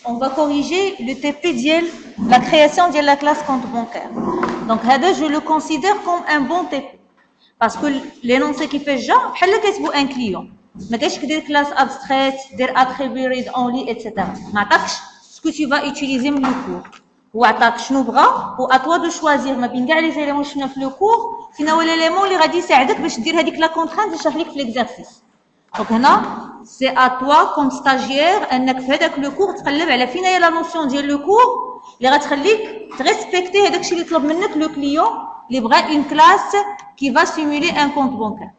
on va corriger le TP ديال la création de la classe compte bancaire. Donc je le considère comme un bon TP parce que l'énoncé qui fait genre بحال كتبو un client. ما كاينش كدير classe abstraite, دير attribut read only etc. ما عطاكش ce que tu vas utiliser من le cours. هو عطاك شنو بغا و à toi de choisir ما بين كاع لي زيليمون شفنا في لو كور فين هو ليليمون اللي غادي يساعدك باش دير هذيك لا كونترانت اللي شرح لك في ليكزارسيس. دونك هنا سي ا توا كوم ستاجير انك في هذاك لو كور تقلب على فين هي لا نوسيون ديال لو كور اللي غتخليك تريسبكتي هذاك الشيء اللي طلب منك لو كليون اللي بغا اون كلاس كي فا سيمولي ان كونت بانكير.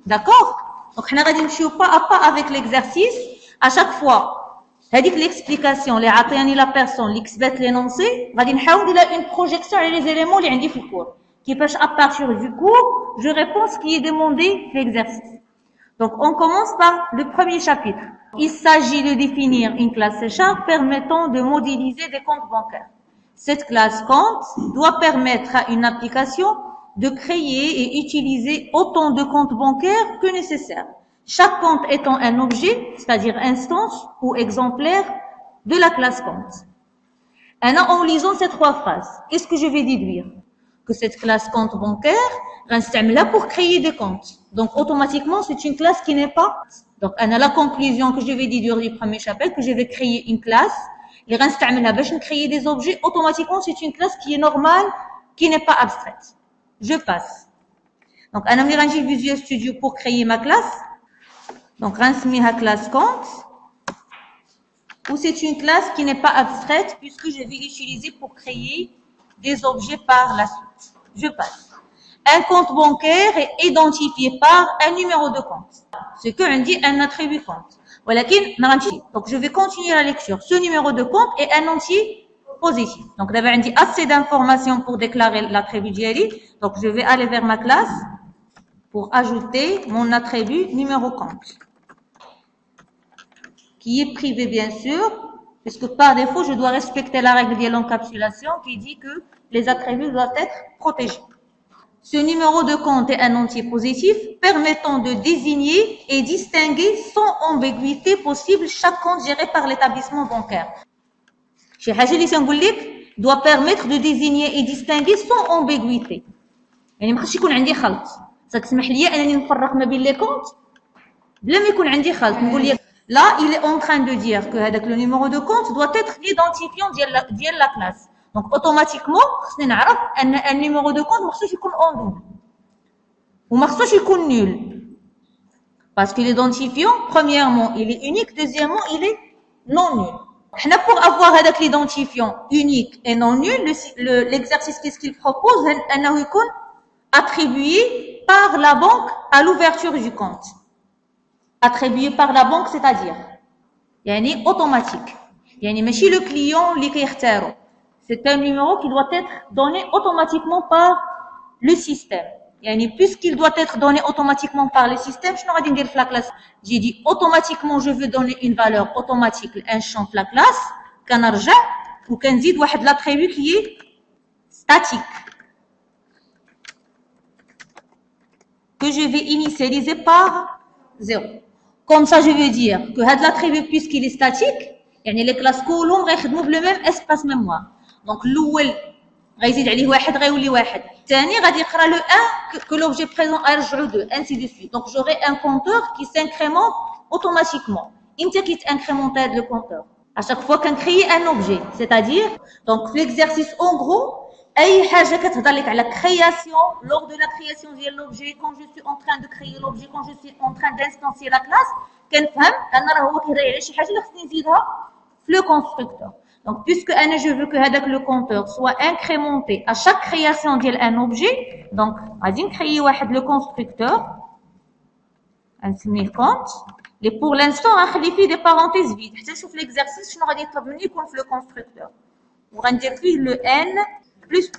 داكور؟ دونك حنا غادي نمشيو با ا با افيك ليكزارسيس ا شاك فوا هذيك ليكسبليكاسيون اللي عطياني لا بيرسون اللي كتبات لينونسي غادي نحاول ندير اون بروجيكسيون على لي زيليمون اللي عندي في الكور كيفاش ا بارtir du cours je réponds ce qui est demandé في l'exercice. Donc on commence par le premier chapitre. Il s'agit de définir une classe C# permettant de modéliser des comptes bancaires. Cette classe compte doit permettre à une application de créer et utiliser autant de comptes bancaires que nécessaire. Chaque compte étant un objet, c'est-à-dire instance ou exemplaire de la classe compte. En lisant ces trois phrases, qu'est-ce que je vais déduire? Que cette classe compte bancaire, là pour créer des comptes. Donc, automatiquement, c'est une classe qui n'est pas. Donc, la conclusion que je vais déduire du premier chapitre, que je vais créer une classe, les là, créer des objets, automatiquement, c'est une classe qui est normale, qui n'est pas abstraite. Je passe. Donc, j'ai Visual Studio pour créer ma classe. Donc, la classe compte, ou c'est une classe qui n'est pas abstraite puisque je vais l'utiliser pour créer des objets par la suite. Je passe. Un compte bancaire est identifié par un numéro de compte. Ce qu'on dit un attribut compte. Donc, je vais continuer la lecture. Ce numéro de compte est un entier positif. Donc, d'abord, on dit assez d'informations pour déclarer l'attribut d'Yali. Donc, je vais aller vers ma classe pour ajouter mon attribut numéro compte. Qui est privé, bien sûr, puisque par défaut, je dois respecter la règle de l'encapsulation qui dit que les attributs doivent être protégés. Ce numéro de compte est un entier positif permettant de désigner et distinguer sans ambiguïté possible chaque compte géré par l'établissement bancaire. Chez Hajili Sangoulik doit permettre de désigner et distinguer sans ambiguïté. يعني ما خصش يكون عندي خلط. ستسمح لي أنني نفرق ما بين لي كونت بلا ما يكون عندي خلط. نقول لك là, il est en train de dire que le numéro de compte doit être l'identifiant de la classe. Donc, automatiquement, un numéro de compte, il faut en double. Ou il faut nul. Parce que l'identifiant, premièrement, il est unique. Deuxièmement, il est non nul. Pour avoir l'identifiant unique et non nul, l'exercice qu'est-ce qu'il propose? Il est attribué par la banque à l'ouverture du compte. Attribué par la banque, c'est-à-dire yani automatique. Yani ماشي le client اللي كيختارو. C'est un numéro qui doit être donné automatiquement par le système. Yani puisqu'il doit être donné automatiquement par le système, شنو غادي ندير في la classe? J'ai dit automatiquement je veux donner une valeur automatique un champ في la classe, كنرجع وكنزيد واحد l'attribut qui est statique que je vais initialiser par 0. Comme ça, je veux dire que l'attribut, puisqu'il est statique, les classes كلهم غيخدموا le même espace mémoire. Donc, l'ouel غيزيد عليه واحد غيولي واحد. الثاني غادي يقرا le 1 que l'objet présent يرجعو 2, ainsi de suite. Donc, j'aurai un compteur qui s'incrémente automatiquement. Imtى كيتانكريمونط هذا le compteur? À chaque fois qu'on crée un objet, c'est-à-dire donc l'exercice en gros اي حاجه كتهضر لك على création lors de la création de l'objet quand je suis en train de créer l'objet quand je suis en train d'instancier la classe كنفهم ان راه هو كيهضر على شي حاجه اللي خصني نزيدها في le constructeur. Donc puisque انا je veux que هذاك le compteur soit incrémenté à chaque création ديال un objet, donc غادي نكريي واحد le constructeur نسميه compte اللي pour l'instant غنخلي فيه des parenthèses vides حتى نشوف l'exercice شنو غادي يطلب مني يكون في le constructeur وغندير فيه le n plus.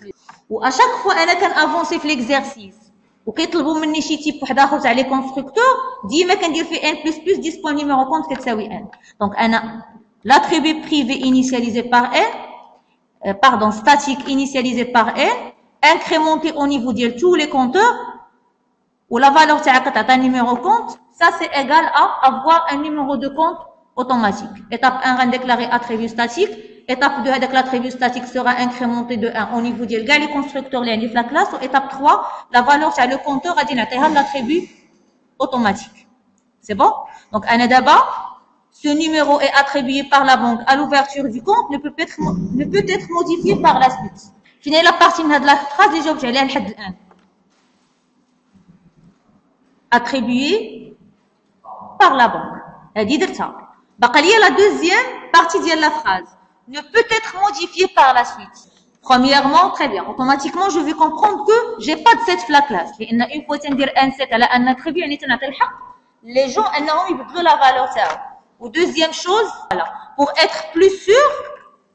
Ou à chaque fois, أنا كنافونسي في l'exercice وكيطلبوا مني شي تيب واحد آخر تاع لي كونستركتور ديما كندير فيه n plus plus 10 point numéro compte كتساوي n. Donc أنا l'attribut privé initialisé par n, pardon, statique initialisé par n, incrémenté au niveau de tous les compteurs ou la valeur تاعها كتعطي numéro compte, ça c'est égal à avoir un numéro de compte automatique. Étape 1, on déclarer attribut statique. Étape 2, avec l'attribut statique sera incrémenté de 1 au niveau de les constructeurs de la classe. Étape 3, la valeur sur le compteur a dit l'attribut automatique. C'est bon? Donc, d'abord, ce numéro est attribué par la banque à l'ouverture du compte, ne peut être modifié par la suite. Fini la partie de la phrase, déjà, je vais aller à 1. Attribué par la banque. Elle dit ça. La deuxième partie de la phrase ne peut être modifiée par la suite. Premièrement, très bien. Automatiquement, je vais comprendre que j'ai pas de set la classe. Une fois que dire un set, un attribut, les gens, ils vont la valeur ça. Ou deuxième chose, voilà. Pour être plus sûr,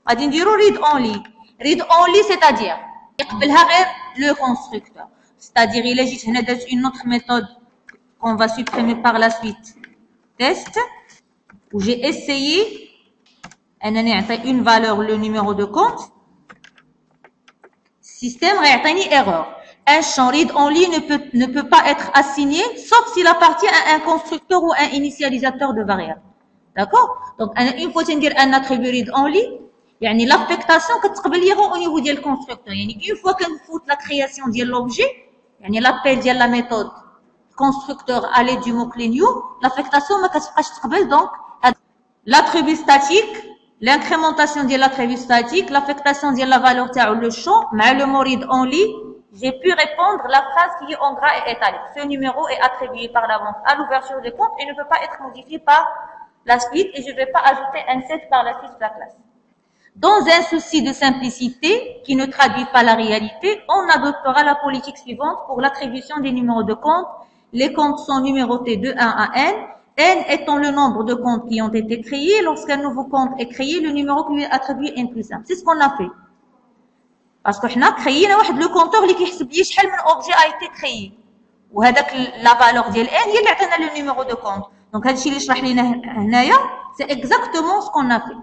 on va dire read only. Read only, c'est-à-dire, le constructeur. C'est-à-dire, il existe une autre méthode qu'on va supprimer par la suite. Test, où j'ai essayé, une valeur, le numéro de compte. Système réatteint erreur. Un champ read only ne peut pas être assigné, sauf s'il appartient à un constructeur ou un initialisateur de variable. D'accord? Donc, une fois qu'on dit un attribut read only, l'affectation que au niveau du constructeur. Une fois qu'on fout la création de l'objet, l'appel de la méthode constructeur à l'aide du mot-clé new, l'affectation ne donc l'attribut statique, l'incrémentation de l'attribut statique, l'affectation de la valeur le champ, mais le mot read only, j'ai pu répondre la phrase qui est en gras et italique. Ce numéro est attribué par la banque à l'ouverture du compte et ne peut pas être modifié par la suite et je ne vais pas ajouter un set par la suite de la classe. Dans un souci de simplicité qui ne traduit pas la réalité, on adoptera la politique suivante pour l'attribution des numéros de compte. Les comptes sont numérotés de 1 à n, n étant le nombre de comptes qui ont été créés. Lorsqu'un nouveau compte est créé, le numéro qui lui est attribué est plus simple. C'est ce qu'on a fait. Parce que nous avons créé le compteur qui يحسب شحال من objet a été créé. وهذاك la valeur ديال n هي اللي عطينا le numéro de compte. Donc هذا الشيء اللي شرح لنا هنايا, c'est exactement ce qu'on a fait.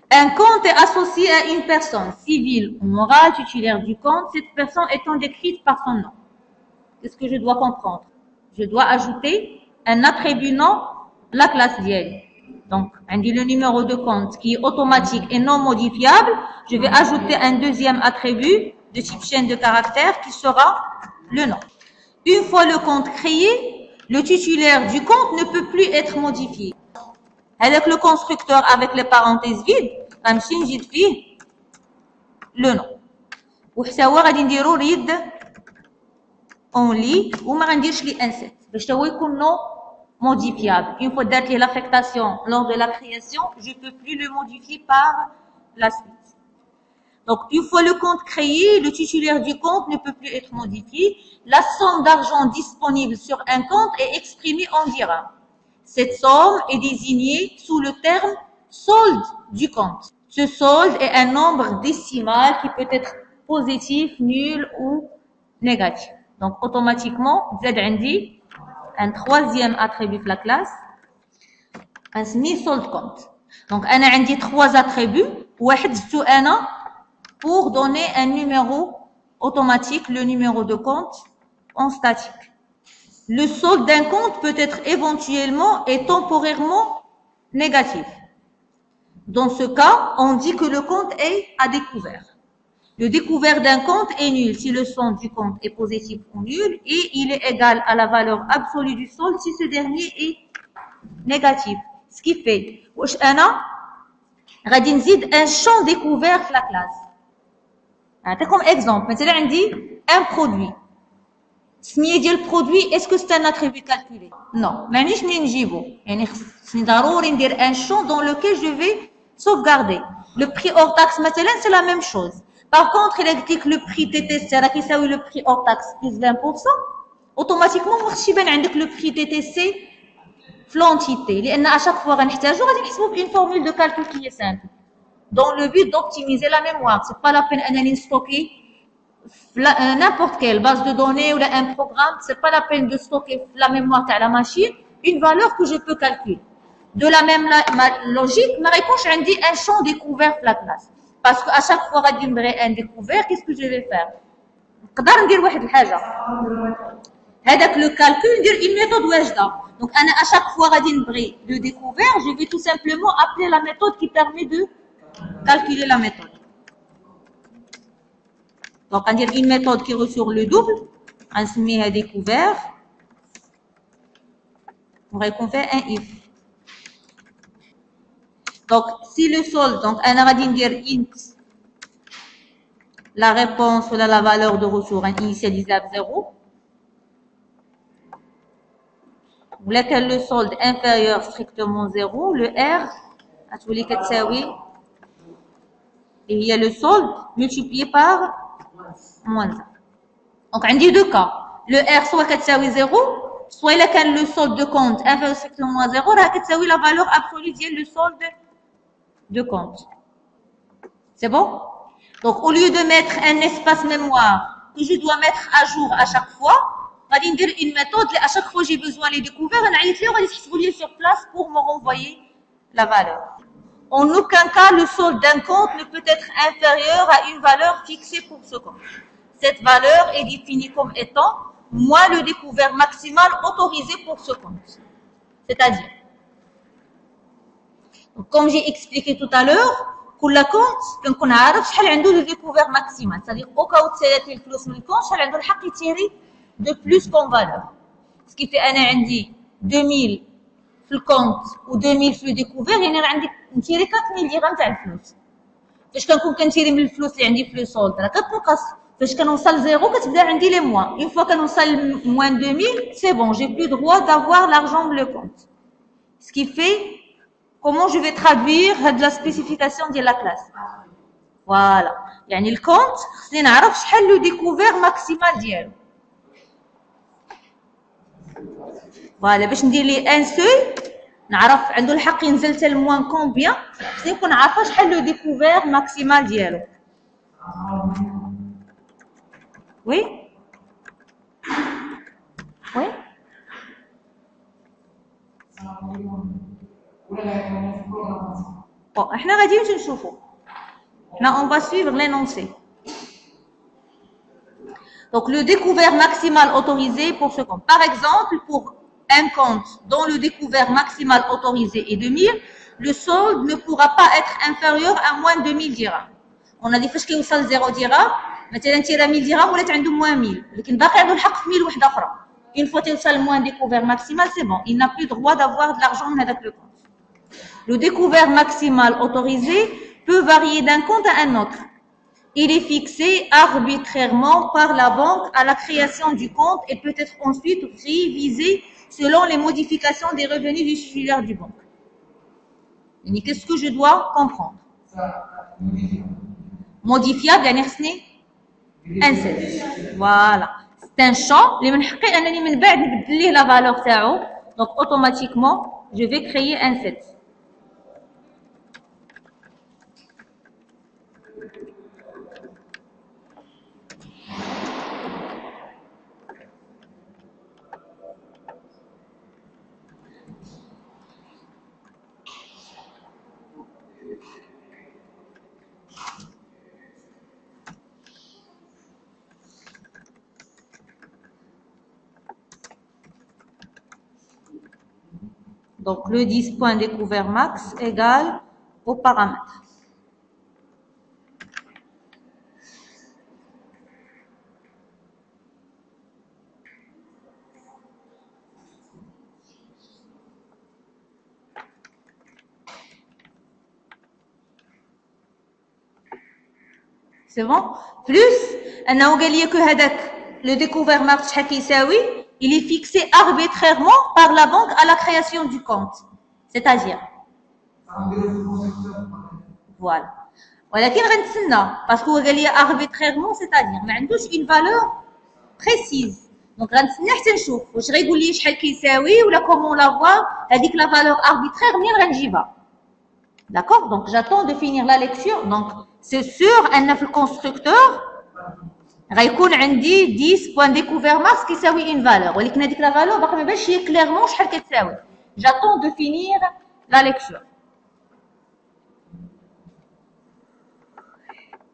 Un compte est associé à une personne civile ou morale titulaire du compte, cette personne étant décrite par son nom. Qu'est-ce que je dois comprendre? Je dois ajouter un attribut nom, la classe d'elle. Donc, on dit le numéro de compte qui est automatique et non modifiable. Je vais ajouter un deuxième attribut de type chaîne de caractères qui sera le nom. Une fois le compte créé, le titulaire du compte ne peut plus être modifié. Avec le constructeur avec les parenthèses vides, غنمشي نزيد فيه le nom. وحتى هو غادي نديرو read only وما غنديرش لي insert باش هو يكون non modifiable. Une fois درت ليه l'affectation lors de la création, je peux plus le modifier par la suite. Donc une fois le compte créé, le titulaire du compte ne peut plus être modifié. La somme d'argent disponible sur un compte est exprimée en dirhams. Cette somme est désignée sous le terme solde du compte. Ce solde est un nombre décimal qui peut être positif, nul ou négatif. Donc, automatiquement, Z عندي un troisième attribut de la classe, un solde compte. Donc, أنا عندي trois attributs, واحد زدتو أنا pour donner un numéro automatique, le numéro de compte en statique. Le solde d'un compte peut être éventuellement et temporairement négatif. Dans ce cas, on dit que le compte est à découvert. Le découvert d'un compte est nul si le solde du compte est positif ou nul et il est égal à la valeur absolue du solde si ce dernier est négatif. Ce qui fait, أنا غادي نزيد un champ découvert في la classe. comme exemple, مثلا عندي un produit. السميه ديال البرودوي اسكو سي ان اتريبيو كالكولي نو مانيش منين نجيبو يعني خصني ضروري ندير ان شون دون لوكيل جو في sauvegarder لو بري اور تاكس مثلا سي لا ميم شوز باغ كونطخ الا قلت لك لو بري تي تي سي راه كيساوي لو بري اور تاكس بلس 20% اوتوماتيكمون ما خصش يبان عندك لو بري تي تي سي في لونتيتي لان اشاك فوا غنحتاجو غادي نحسبو بين فورمول دو كالكول كي سامبل دون لو بوت دوبتيميزي لا ميموار سي با لا بين انني نستوكي n'importe quelle base de données ou un programme, c'est pas la peine de stocker la mémoire de la machine, une valeur que je peux calculer. De la même logique, ma réponse, je dis un champ découvert de la classe. Parce qu'à chaque fois que je un découvert, qu'est-ce que je vais faire? Je vais dire une chose. هذاك le calcul ندير une méthode واجده. Donc انا à chaque fois غادي نبغي le découvert, je vais tout simplement appeler la méthode qui permet de calculer la méthode. Donc on va dire une méthode qui ressort le double, on se met à découvert, on va faire un if. Donc si le solde, donc on va dire int, la réponse ou la valeur de ressort initialisable 0. Ou lequel le solde inférieur strictement 0, le R, à tous les cas et il y a le solde multiplié par moins 1. Donc, on dit deux cas. Le R soit 0, soit il a le solde de compte inférieur strictement à 0, là, la valeur absolue de le solde de compte. C'est bon? Donc, au lieu de mettre un espace mémoire que je dois mettre à jour à chaque fois, on va dire une méthode, à chaque fois que j'ai besoin les découverts, on va aller sur place pour me renvoyer la valeur. En aucun cas, le solde d'un compte ne peut être inférieur à une valeur fixée pour ce compte. Cette valeur est définie comme étant moins le découvert maximal autorisé pour ce compte. C'est-à-dire, comme j'ai expliqué tout à l'heure, كل compte كنكون عارف شحال عنده le découvert maximal. C'est-à-dire, au cas où تسالت الفلوس من الكونت شحال عنده الحق يتيري de plus comme valeur. Ce qui fait أنا عندي 2000 في الكونت و 2000 في الديكوفير، يعني راه عندي نتيري 4000 درهم تاع الفلوس. فاش كنكون كنتيري من الفلوس اللي عندي في لو سولد راه كتنقص. فاش كنوصل زيرو كتبدا عندي لي موان. اون فوا كنوصل موان 2000 سي بون جي بلو droit d'avoir l'argent de le compte. Ce qui fait comment je vais traduire هاد la spécification ديال la classe. Voilà. يعني الكونت خصني نعرف شحال لو ديكوفير ماكسيمال ديالو. فوالا باش ندير ليه ان سوي نعرف عنده الحق ينزل حتى لموان كومبيان، خصني نكون عارفه شحال لو ديكوفير ماكسيمال ديالو. وي وي بون احنا غادي نشوفوا. احنا on va suivre l'énoncé. Donc le découvert maximal autorisé pour ce compte. Par exemple, pour un compte dont le découvert maximal autorisé est 2000, le solde ne pourra pas être inférieur à moins de 1000 dirhams. On a dit فاش كيوصل 0 درهم مثلا تيرا 1000 درهم ولات عنده moins 1000، لكن باقي عنده الحق في 1000 وحده اخرى. Une fois توصل moins découvert maximal, c'est bon, il n'a plus droit d'avoir de l'argent من هذاك le compte. Le découvert maximal autorisé peut varier d'un compte à un autre. Il est fixé arbitrairement par la banque à la création du compte et peut être ensuite révisé selon les modifications des revenus du titulaire du banque. Qu'est-ce que je dois comprendre? Modifiable, insert. Voilà. C'est un champ. La valeur donc automatiquement, je vais créer un set. Donc, le 10 point découvert max égale au paramètre. C'est bon? Plus, on a oublié que le découvert max il est fixé arbitrairement par la banque à la création du compte. C'est-à-dire, voilà. ولكن غنتسنى باسكو قال لي arbitrairement, c'est-à-dire ما عندوش une valeur précise. Donc غنتسنى حتى نشوف واش غيقول لي شحال كيساوي ولا comment l'avoir هذيك la valeur arbitraire منين غنجيبها. D'accord? Donc j'attends de finir la lecture. Donc c'est sûr ان في الكونستركتور غيكون عندي 10 بوان ديكوفير ماكس كيساوي اون فالور، ولكن هذيك لا فالور باقي ما باش هي كليرمون شحال كتساوي. J'attends de finir la lecture.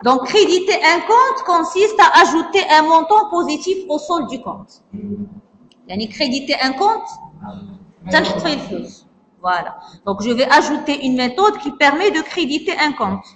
Donc créditer un compte consiste à ajouter un montant positif au solde du compte. يعني créditer un compte تنحط فيه الفلوس. Voilà. Donc je vais ajouter une méthode qui permet de créditer un compte.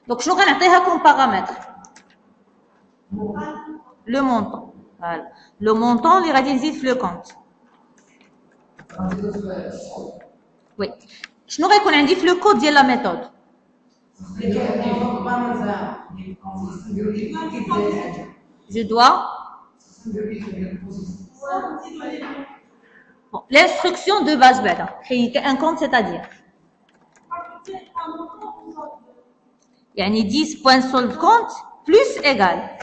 Donc je vais نعطيها comme paramètre. Le montant. Voilà. Le montant اللي غادي نزيد في le compte. Oui. شنو غيكون عندي في le code ديال la méthode. Je dois. Bon, l'instruction de base بعدا. Créditer un compte, c'est-à-dire. يعني 10 points solde compte plus égal.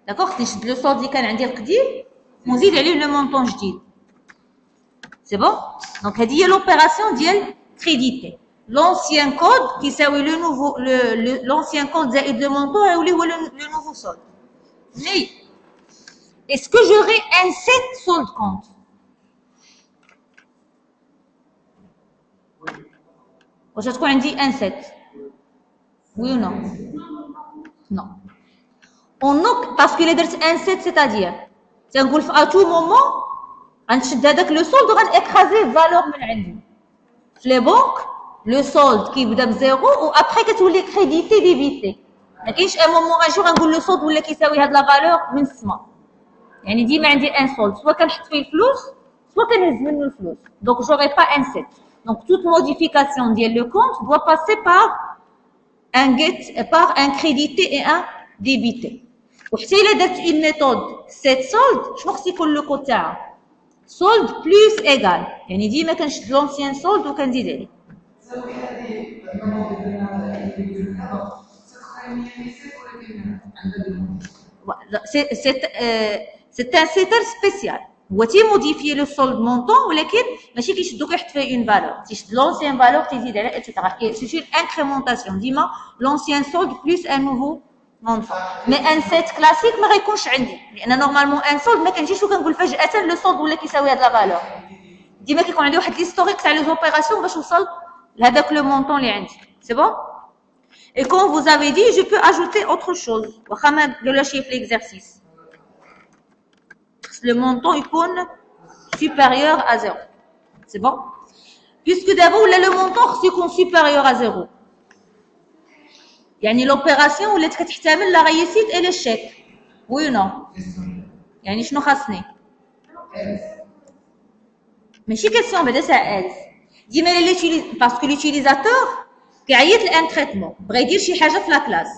D'accord. تشد le solde اللي كان عندي القديم ونزيد عليه le montant جديد. C'est bon. Donc هذه هي l'opération ديال créditer. L'ancien code qui s'appelle le nouveau l'ancien code زائد le montant يولي هو le nouveau solde. Mais est-ce que j'aurai un set solde compte? واش تكون عندي un set? Oui ou non? Non. Parce que les درت un set, c'est-à-dire تنقول à tout moment غنشد هذاك لو سولد وغنكرازي فالور من عندي. في لي بونك لو سولد كيبدا بزيرو و ابخي كتولي كريديتي ديبيتي. ما كاينش ان مومون ان جور غنقول لو سولد ولا كيساوي هاد لا فالور من السما. يعني ديما عندي ان سولد سوا كنحط فيه الفلوس سوا كنهز منه الفلوس. دونك j'aurai pas un set. Donc toute modification ديال le compte doit passer par un crédité et un débité. وحتى الا درت une méthode set solde شنو خص يكون لو كود تاعها؟ solde plus égal. يعني ديما كنشد l'ancien solde وكنزيد عليه. C'est un setter spécial. هو تيموديفي لو سولد مونطون ولكن ماشي كيشدو كيحط فيه اون فالور، تيشد لونسيان فالور تيزيد عليها اتسيتيرا. سي اون انكريمونطاسيون ديما لونسيان سولد بلس ان نوفو مونطون. مي ان سيت كلاسيك ما غيكونش عندي لان نورمالمون ان سولد ما كنجيش وكنقول فجاه لو سولد ولا كيساوي هاد لا فالور. ديما كيكون عندي واحد ليستوريك تاع لي زوبيراسيون باش نوصل لهذاك لو مونطون اللي عندي. سي بون. Et comme vous avez dit, je peux ajouter autre chose. واخا ما قالوش في l'exercice. Le montant يكون supérieur à 0. C'est bon? Puisque d'abord le montant يكون supérieur à 0. يعني l'opération ولات كتحتمل la réussite et l'échec. Oui ou non? يعني شنو خاصني؟ ماشي question بعدا سا else. ديما parce que l'utilisateur كيعيط لان تريتمون بغا يدير شي حاجه في لا كلاس.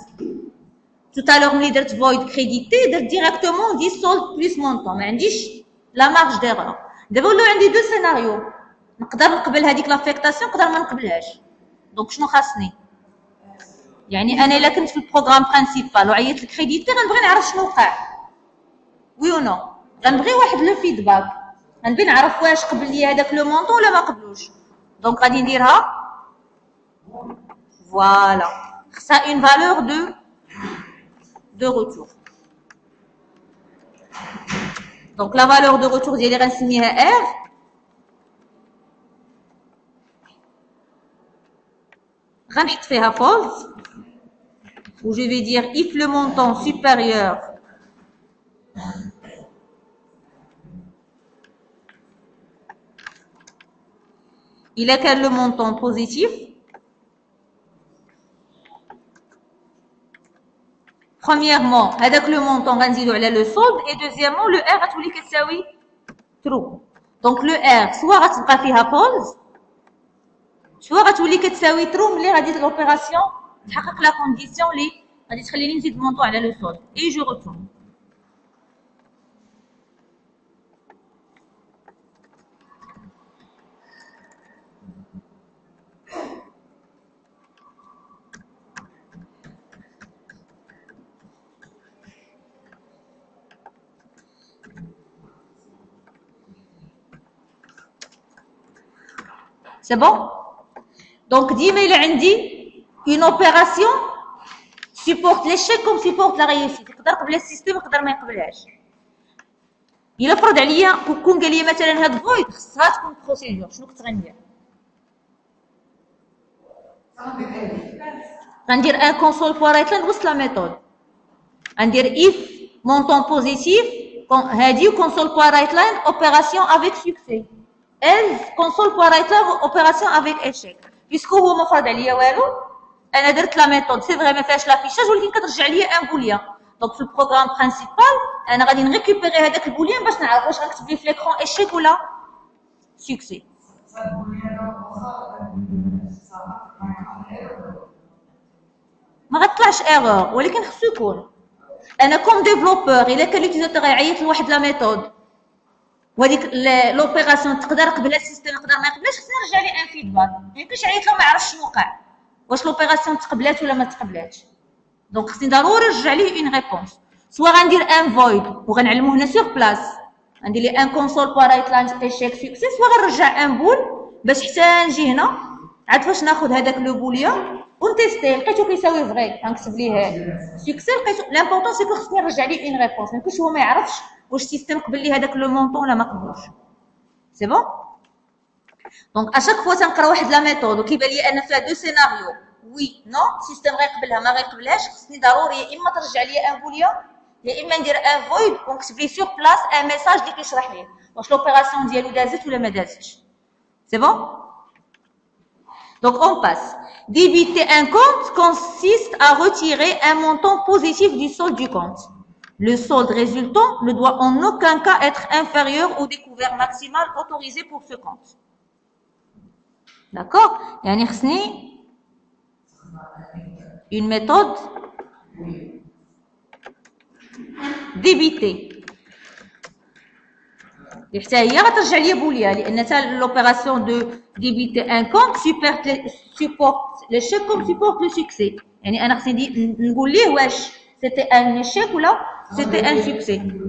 Tout à l'heure ملي درت void crédité درت directement دي solde plus montant ما عنديش لا مارج d'erreur. دابا ولاو عندي دو سيناريو نقدر نقبل هذيك لافيكتاسيون نقدر ما نقبلهاش. دونك شنو خاصني؟ يعني انا الا كنت في البروغرام برينسيبال وعيطت الكريديتي غنبغي نعرف شنو وقع. وي او نو؟ غنبغي واحد لو فيدباك، غنبغي نعرف واش قبل لي هذاك لو مونطون ولا ما قبلوش. دونك غادي نديرها فوالا خصها اون فالور de retour. Donc la valeur de retour ديالي غنسميها R. غنحط فيها false où je vais dire if le montant supérieur il a qu'un le montant positif. Premièrement, هذاك le montant غنزيدو على le solde et deuxièmement le R غتولي كتساوي true. Donc le R soit غتبقى فيها false soit غتولي كتساوي true ملي غادي l'opération تحقق la condition اللي غادي تخليني نزيد montant على le solde et je retourne. C'est bon? Donc, ديما إلا عندي une opération supporte l'échec comme supporte la réussite. يقدر قبل السيستم يقدر ما يقبلهاش. إلا فرض عليا وكون قال لي مثلا هاد فويد خصها تكون بروسيدور، شنو كنت غندير؟ غندير ان كونسول بورايتلاند وسط لا ميثود. غندير if montant positif هادي كونسول بورايتلاند اوبيراسيون افيك سوكسي. else كونسول بورايتلاند اوبيراسيون افيك échec. بيسكو هو ما فرض عليا والو، انا درت لا ميثود سي فغي ما فيهاش لافيشاج ولكن كترجع ليا ان بوليان. دونك في البروغرام برينسيبال انا غادي نريكوبيري هذاك البوليان باش نعرف واش غنكتب ليه في ليكرون échec ولا سوكسي. ما غتطلعش ايرور ولكن خصو يكون. انا كوم ديفلوبور الا كان ليوتيزاتور غيعيط لواحد لا ميثود وهذيك لوبيراسيون تقدر قبلها السيستم يقدر ما يقبلهاش، خصني نرجع ليه ان فيدباك. ما يمكنش يعيط له ما يعرفش شنو وقع، واش لوبيراسيون تقبلات ولا ما تقبلاتش. دونك خصني ضروري نرجع ليه اون ريبونس. سوا غندير ان فويد وغنعلمو هنا سور بلاس، غندير ليه ان كونسول بارايتلاند ايشيك سوكسي، سوا غنرجع ان بول باش حتى نجي هنا عاد فاش ناخذ هذاك لو بوليان ونتيستي لقيتو كيساوي فغي غنكتب ليه سوكسي، لقيتو لامبورطون سي كو خصني نرجع ليه اون ريبونس. ما يمكنش هو ما يعرفش واش السيستم قبل ليه هذاك لو مونطون ولا ما قبلوش. سي بون. دونك اشاك فوا تنقرا واحد لا ميثود وكيبان لي ان فيها دو سيناريو وي نو السيستم غيقبلها ما غيقبلهاش، خصني ضروري يا اما ترجع لي ان بوليان يا اما ندير ان فويد ونكتب ليه سور بلاس ان ميساج اللي كيشرح ليه واش لوبيراسيون ديالو دازت ولا ما دازتش. سي بون. Donc on passe. Débiter un compte consiste à retirer un montant positif du solde du compte. Le solde résultant ne doit en aucun cas être inférieur au découvert maximal autorisé pour ce compte. D'accord? يعني خصني une méthode débiter. حتى هي غترجع ليا بوليان لان حتى لوبيراسيون دو ديبيتي ان كونت supporte l'échec comme supporte le succès. يعني انا خصني نقول ليه واش سيتي ان échec ولا سيتي ان succès.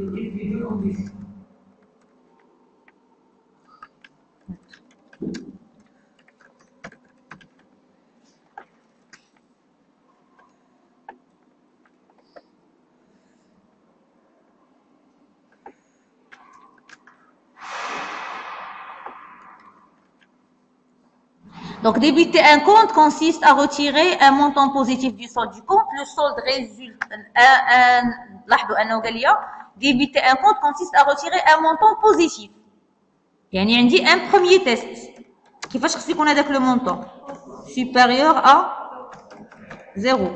Donc, débiter un compte consiste à retirer un montant positif du solde du compte. Le solde résulte لاحظوا أنه قال لي débiter un compte consiste à retirer un montant positif. يعني عندي un premier test. كيفاش خص يكون هذاك le montant supérieur à 0.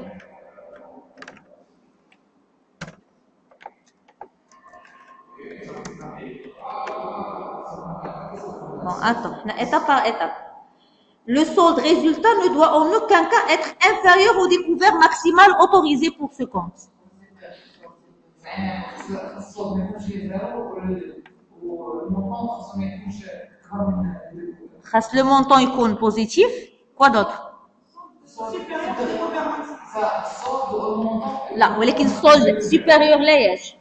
Bon, attends, étape par étape. Le solde résultat ne doit en aucun cas être inférieur au découvert maximal autorisé pour ce compte. Le montant est positif. Quoi d'autre? Là, ولكن solde supérieur ليش؟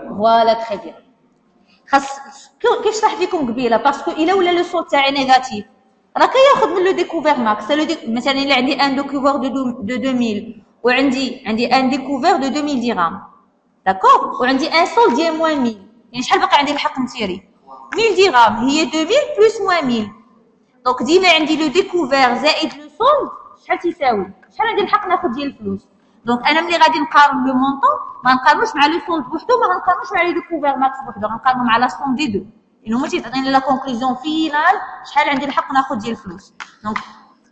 فوالا تري بيان. خاص كيف شرحت لكم قبيله باسكو الا ولا لو سول تاعي نيجاتيف راه كياخذ من لو ديكوفير ماكس. مثلا الا عندي ان ديكوفير دو 2000 وعندي ان ديكوفير دو 2000 درهم داكور وعندي ان سول ديال موان 1000 يعني شحال باقي عندي الحق نتيري 1000 درهم هي 2000 بلس موان 1000. دونك ديما عندي لو ديكوفير زائد لو سول شحال تيساوي شحال عندي الحق ناخذ ديال الفلوس. دونك انا ملي غادي نقارن لو مونطون ما نقارنوش مع لو سولد بوحدو ما غنقارنوش مع لي ديكوفير ماكس بوحدو غنقارنو مع لا سوم دي دو لانه هما تيعطيني لا كونكلوزيون فينال شحال عندي الحق ناخذ ديال الفلوس. دونك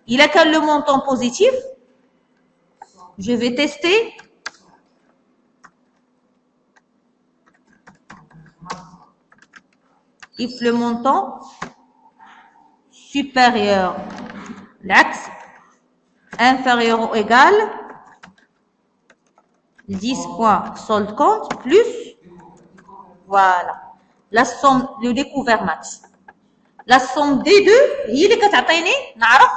الا كان لو مونطون بوزيتيف جو في تيستي if le montant supérieur العكس inférieur ou égal 10 points solde compte plus voilà la somme le découvert max. La somme des deux هي اللي كتعطيني نعرف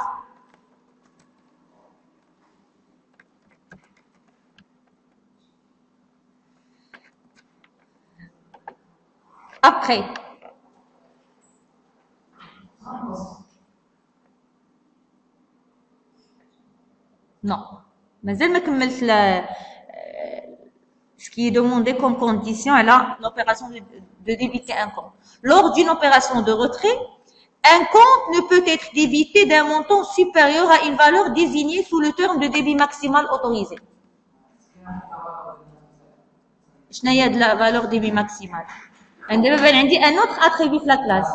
après. Non. مازال ما كملت ce qui est demandé comme condition à l'opération de débiter un compte. Lors d'une opération de retrait, un compte ne peut être débité d'un montant supérieur à une valeur désignée sous le terme de débit maximal autorisé. شنو هي la valeur débit maximal؟ عندما بان عندي un autre attribut في la classe.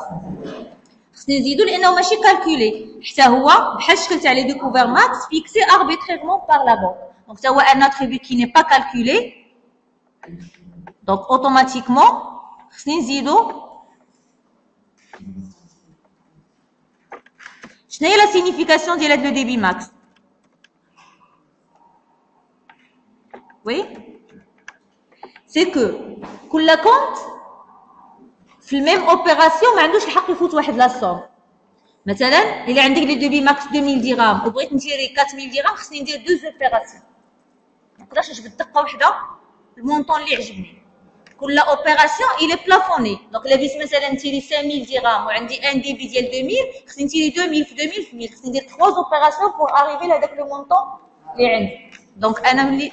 خصني نزيدو لانه ماشي كالكولي، حتى هو بحال الشكل تاع لي découvert max fixé arbitrairement par la banque. Donc ça هو un attribut qui n'est pas calculé. Donc automatiquement خصني نزيدو شنو هي la signification ديال le débit max؟ Oui, c'est que كل compte في الميم اوبيراسيون ما عندوش الحق يفوت واحد لا صوم. مثلا الا عندك لي ديبي ماكس 2000 درهم وبغيت نديري 4000 درهم خصني ندير دوز اوبيراسيون. ما نقدرش نجبد دقه واحده المونطون اللي عجبني. كل اوبيراسيون الي بلافوني. دونك الا بغيت مثلا نديري 5000 درهم وعندي ان ديبي ديال 2000 خصني نديري 2000 في 2000 في 1000 خصني ندير 3 اوبيراسيون بور اريفي لهداك لو مونطون اللي عندي. دونك انا ملي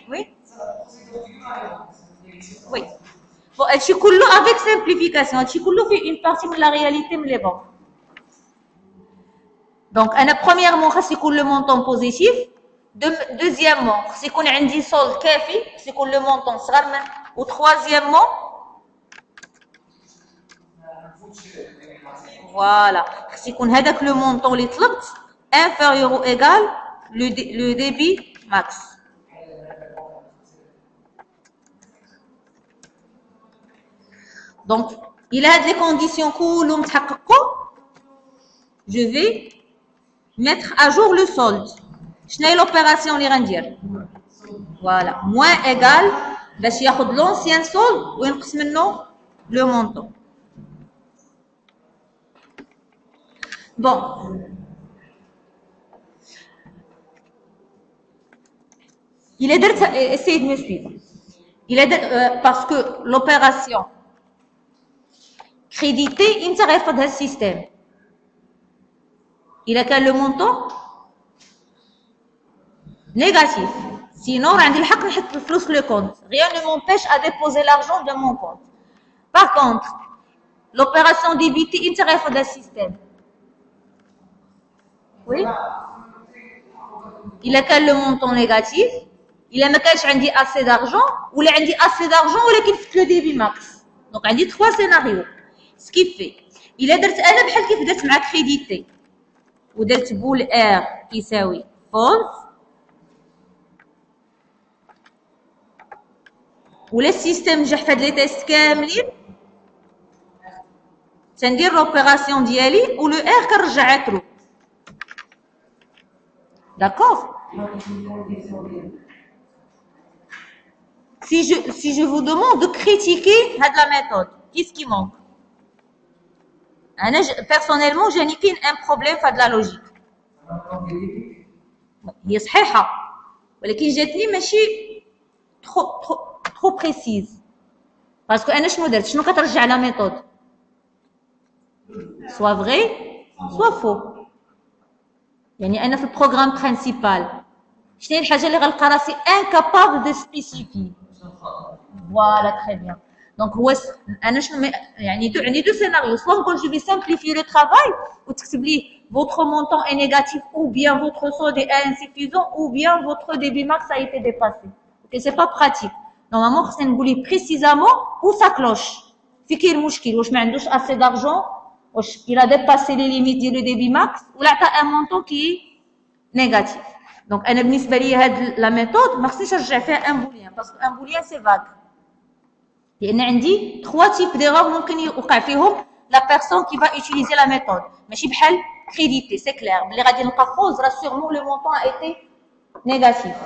وي bon هادشي كله avec simplification هادشي كله فيه une partie من la réalité من les banques. Donc انا premièrement خاص يكون le montant positif. Deuxièmement خاص يكون عندي solde كافي، خاص يكون le montant صغر من. و troisièmement voilà خاص يكون هذاك le montant اللي طلبت inférieur ou égal le débit max. Donc, il a des conditions كلهم تحققوا. Je vais mettre à jour le solde. شنو هي l'opération اللي غندير؟ Voilà, moins égal باش ياخذ l'ancien solde وينقص منه le montant. Bon. Il est درت essayez de me suivre. Il est parce que l'opération crédité ينترفض هذا السيستم. إلا كان لو مونطون négatif. Sinon عندي الحق نحط الفلوس في لو كونت. Rien ne m'empêche à déposer l'argent dans mon compte. Par contre, l'opération débitée ينترفض هذا السيستم. Oui. إلا كان لو مونطون négatif. إلا ما كانش عندي assez d'argent ولا عندي assez d'argent ولكن فت لو débit max. Donc عندي 3 scénarios. Ce qui fait إلا درت أنا بحال كيف درت مع كريديتي ودرت بول ار يساوي فولس ولا السيستم نجح في هاد لي تيست كاملين تندير لوبيراسيون ديالي و لو ار كنرجعها ترو. داكوغ. Si je vous demande de critiquer la méthode, qu'est-ce qui manque? Personnellement, j'ai un problème de la logique. هي صحيحة ولكن جاتني ماشي trop précise. Parce que أنا شنو درت؟ شنو كترجع la méthode? Soit vrai, soit faux. يعني أنا في البروغرام برينسيبال شنو هي الحاجة اللي غنلقى راسي incapable de spécifier. Voilà, très bien. Donc, عندي deux scénarios. Soit je vais simplifier le travail, ou votre montant est négatif, ou bien votre solde est insuffisant, ou bien votre débit max a été dépassé. Ok, c'est pas pratique. Normalement, خصنا نقولي précisément où ça cloche. في كاين مشكل واش ما عندوش assez d'argent, واش il a dépassé les limites ديال le débit max, ولا عطى un montant qui est négatif. Donc انا بالنسبه لي هاد لا ميثود ما خصنيش نرجع فيها ان بوليان باسكو ان بوليان سي فاغ لان عندي 3 تيب ديرور ممكن يوقع فيهم لا بيرسون كي فا utiliser لا ميثود ماشي بحال كريديتي سي كلير ملي غادي نلقى فوز راه سيغمون لو مونطون ا ايتي نيجاتيف.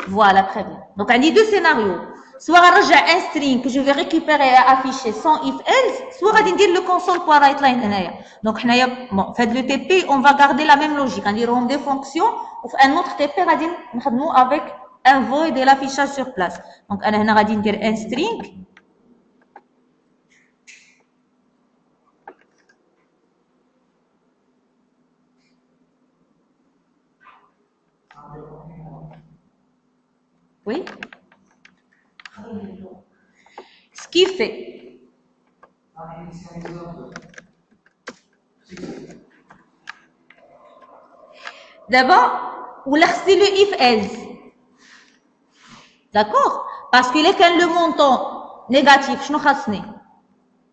Voilà, très bien. Donc عندي deux scénarios. Soit غنرجع un string que je vais récupérer et afficher sans if else, soit غادي ندير le console.writeline هنايا. Donc حنايا bon fait le TP on va garder la même logique. غنديرهم des fonctions وفي un autre TP غادي نخدمو avec un void et l'affichage sur place. Donc انا هنا غادي ندير un string Qui fait? D'abord, ou c'est le if else. D'accord? Parce qu'il est quand le montant négatif, je ne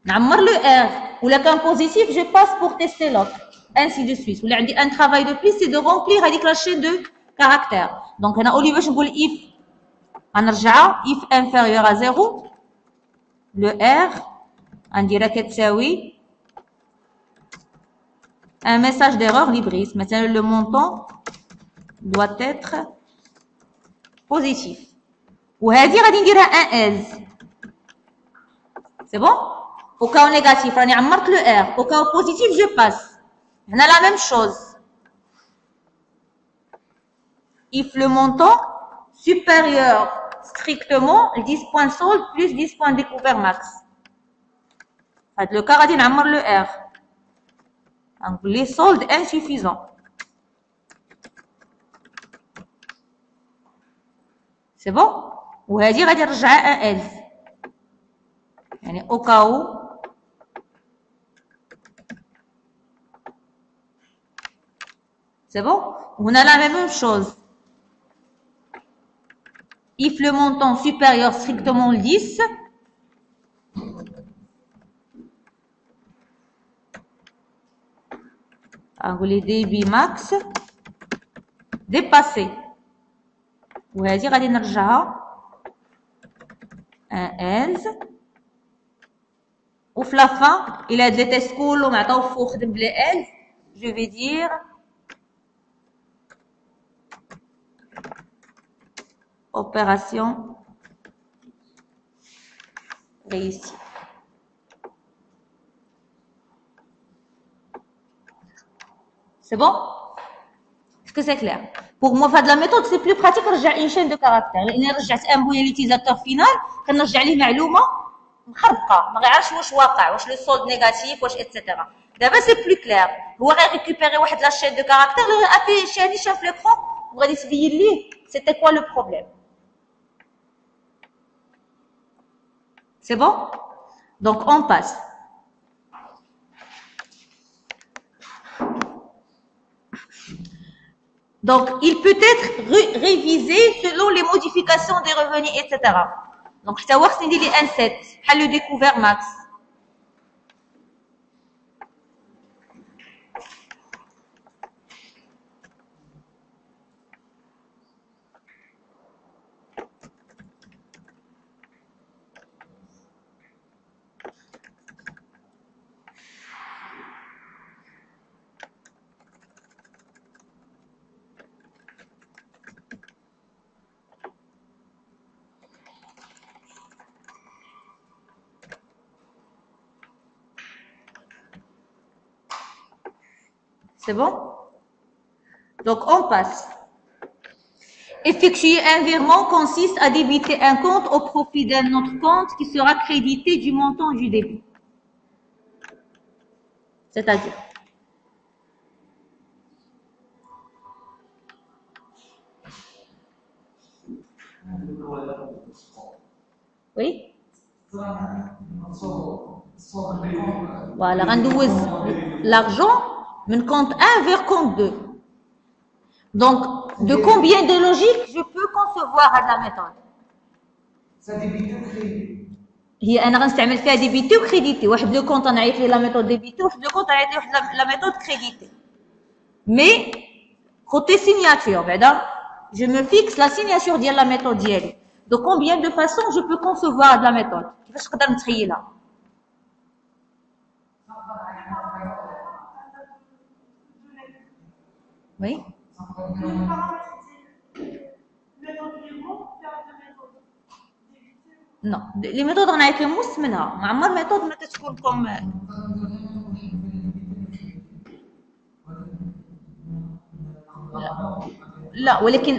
نعمر le R. Ou là qu'un positif, je passe pour tester l'autre. Ainsi de suite. Ou là, un travail de plus, c'est de remplir avec la chaîne de caractères. Donc, on a au lieu de dire if, on a if inférieur à 0, le R, on dirait que c'est oui. Un message d'erreur libris. Maintenant, le montant doit être positif. Ou هذه غادي نديرها un else. C'est bon? Au cas où négatif, on a marqué le R. Au cas où positif, je passe. On a la même chose. If le montant supérieur strictement 10 points solde plus 10 points découvert max. Le cas, on a marqué le R. Donc, les soldes insuffisants. C'est bon? Ou هذه غادي نرجعها un else. يعني au cas où c'est bon? On a la même chose. If le montant supérieur strictement 10, les débits max dépassé. وهذه غادي نرجعها un else. Ou la fin, il a des tests cool, on attend pour خدم بلي else. Je vais dire opération réussie. C'est bon? Est-ce que c'est clair? Pour moi, faire de la méthode, c'est plus pratique de رجع une chaîne de caractères. لأن رجعت un بوين l'utilisateur final, كنرجع ليه معلومة مخربقة، ما غيعرفش واش واقع، واش لو سولد نيجاتيف، واش etc. دابا سي بلو كلير، هو غيريكوبيري واحد لا شين دو كاركتير اللي غافيشيها لي شاف ليكرون وغادي تبين ليه سيتي كوا لو بروبليم. C'est bon? Donc, on passe. Donc, il peut être révisé selon les modifications des revenus, etc. Donc, je vais voir si il est un 7. Le découvert max. C'est bon? Donc, on passe. Effectuer un virement consiste à débiter un compte au profit d'un autre compte qui sera crédité du montant du débit. C'est-à-dire? Oui? Voilà, غندوز l'argent من compte 1 vers compte 2. Donc, de combien de logiques je peux concevoir à la méthode? Ça débite ou crédit? هي انا غنستعمل فيها ديبيتي وكريديتي. واحد لو كونط انا عيط لي لا ميثود ديبيتي، واحد لو كونط عيط لي واحد لا ميثود كريديتي. مي côté signature بعدا je me fixe la signature ديال لا ميثود ديالي. De combien de façons je peux concevoir de la méthode? كيفاش نقدر نتخيلها؟ Oui. Non, les méthodes on a été مستمنها، ما عمر méthode ما تكون comme لا ولكن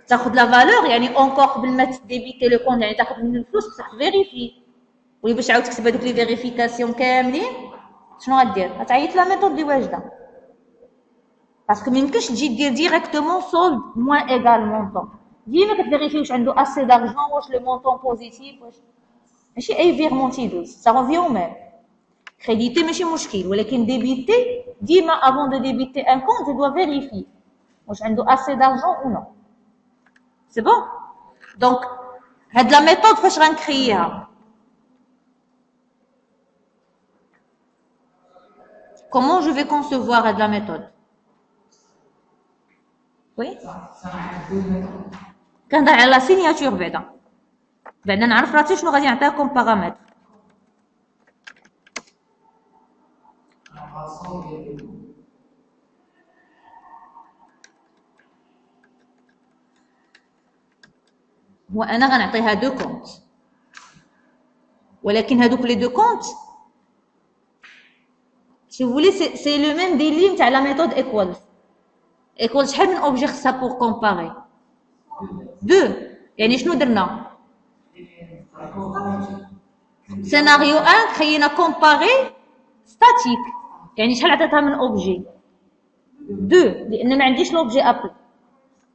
تاخذ لا فالور يعني اونكور قبل ما تديبيتي لو كونت يعني تاخذ منه الفلوس بصح فيريفي ولي باش عاود تكتب هذوك لي فيريفيكاسيون كاملين شنو غدير؟ غتعيط لا ميثود اللي واجده باسكو ما يمكنش تجي دير ديريكتومون سولد موان ايغال مونطون ديما كتفيريفي واش عنده اسي دارجون واش لو مونطون بوزيتيف واش ماشي اي فيرمون تيدوز ça revient au même. Crédité ماشي مشكل ولكن débité ديما avant de débiter un compte je dois vérifier واش عنده assez d'argent ou non. C'est bon? Donc هاد la méthode فاش غنكرييها. Comment je vais concevoir هاد la méthode? Oui? كنهضر على لا سيناتور بعدا نعرف راسي شنو غادي نعطيكم بارامتر. هو انا غنعطيها دو كونت ولكن هادوك لي دو كونت si vous voulez c'est le même délire تاع la méthode equals شحال من اوبجي خصها pour comparer deux يعني شنو درنا سيناريو 1 خلينا comparer statique يعني شحال عطيتها من اوبجي 2 لان ما عنديش لوبجي ابل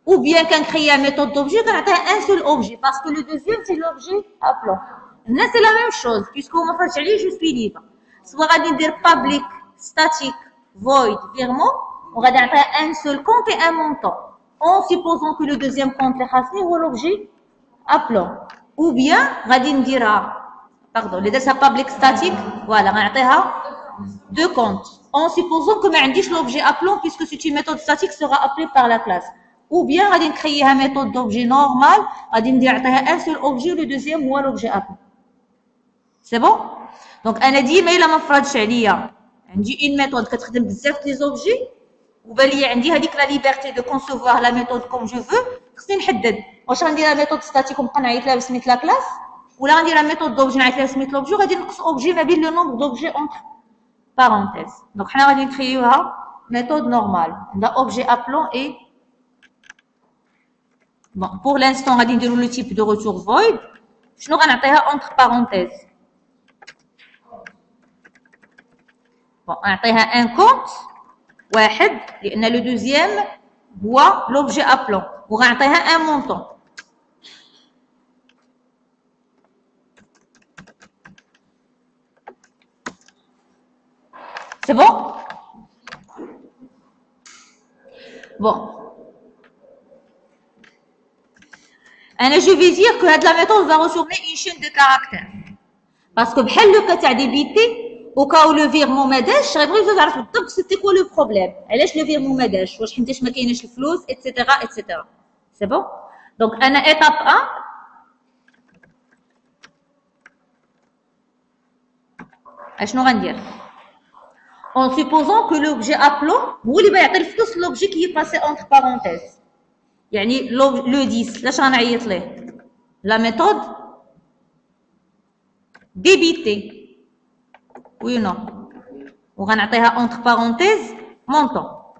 ou bien كان créer une méthode d'objet كنعطيها un seul objet parce que le deuxième c'est l'objet appelant. Là c'est la même chose puisque ما فاتش عليه je suis libre. soit غادي ندير public statique void virement وغادي نعطيها un seul compte et un montant en supposant que le deuxième compte اللي خاصني هو l'objet appelant ou bien غادي نديرها pardon اللي درتها public statique voilà غنعطيها deux comptes en supposant que ما عنديش l'objet appelant puisque c'est une méthode statique sera appelée par la classe. Ou bien غادي نكرييها méthode d'objet normal غادي ندير نعطيها un seul objet le deuxième هو l'objet appelant. C'est bon? Donc انا ديما الا ما فرضش عليا عندي une méthode كتخدم بزاف لي زوبجي وبان لي عندي هذيك لا ليبرتي دو كونسيفوار لا ميثود كوم جو فو خصني نحدد واش غنديرها ميثود ستاتيك ونبقى نعيط لها بسميت لا كلاس ولا غنديرها ميثود دوبجي نعيط لها بسميت لوبجي وغادي نقص اوبجي ما بين لو نومبر دوبجي اونتر بارونتيز. دونك حنا غادي نكريوها méthode normale عندها objet appelant et bon pour l'instant غادي نديرو le type de retour void شنو غنعطيها entre parenthèses bon غنعطيها un compte واحد لان le deuxième هو l'objet appelant وغنعطيها un montant. C'est bon? Bon. Je vais dire que la méthode va retourner une chaîne de caractères. Parce que le cas تاع débité, au cas où le virement ما داش, j'aimerais vous dire بالضبط c'était quoi le problème. علاش le virement ما داش, واش حيتاش ما كايناش الفلوس, etc. etc. C'est bon? Donc انا étape 1 اشنو غندير؟ En supposant que l'objet appelant هو اللي بيعطي الفلوس l'objet qui est passé entre parenthèses. يعني le 10 لاش غنعيط ليه؟ La méthode débité. Oui ou non? وغنعطيها entre parenthèses montant.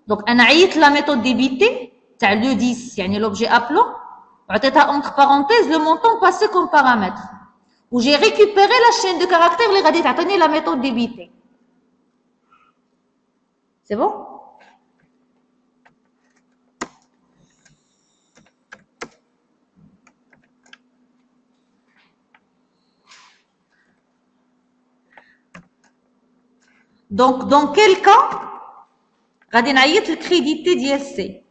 Donc انا عيطت la méthode débité تاع le 10 يعني l'objet appelant وعطيتها entre parenthèses le montant passé comme paramètre. Où j'ai récupéré la chaîne de caractères اللي غادي تعطيني la méthode débité. C'est bon? Donc dans quel cas غادي نعيط الكريديتي ديال سي.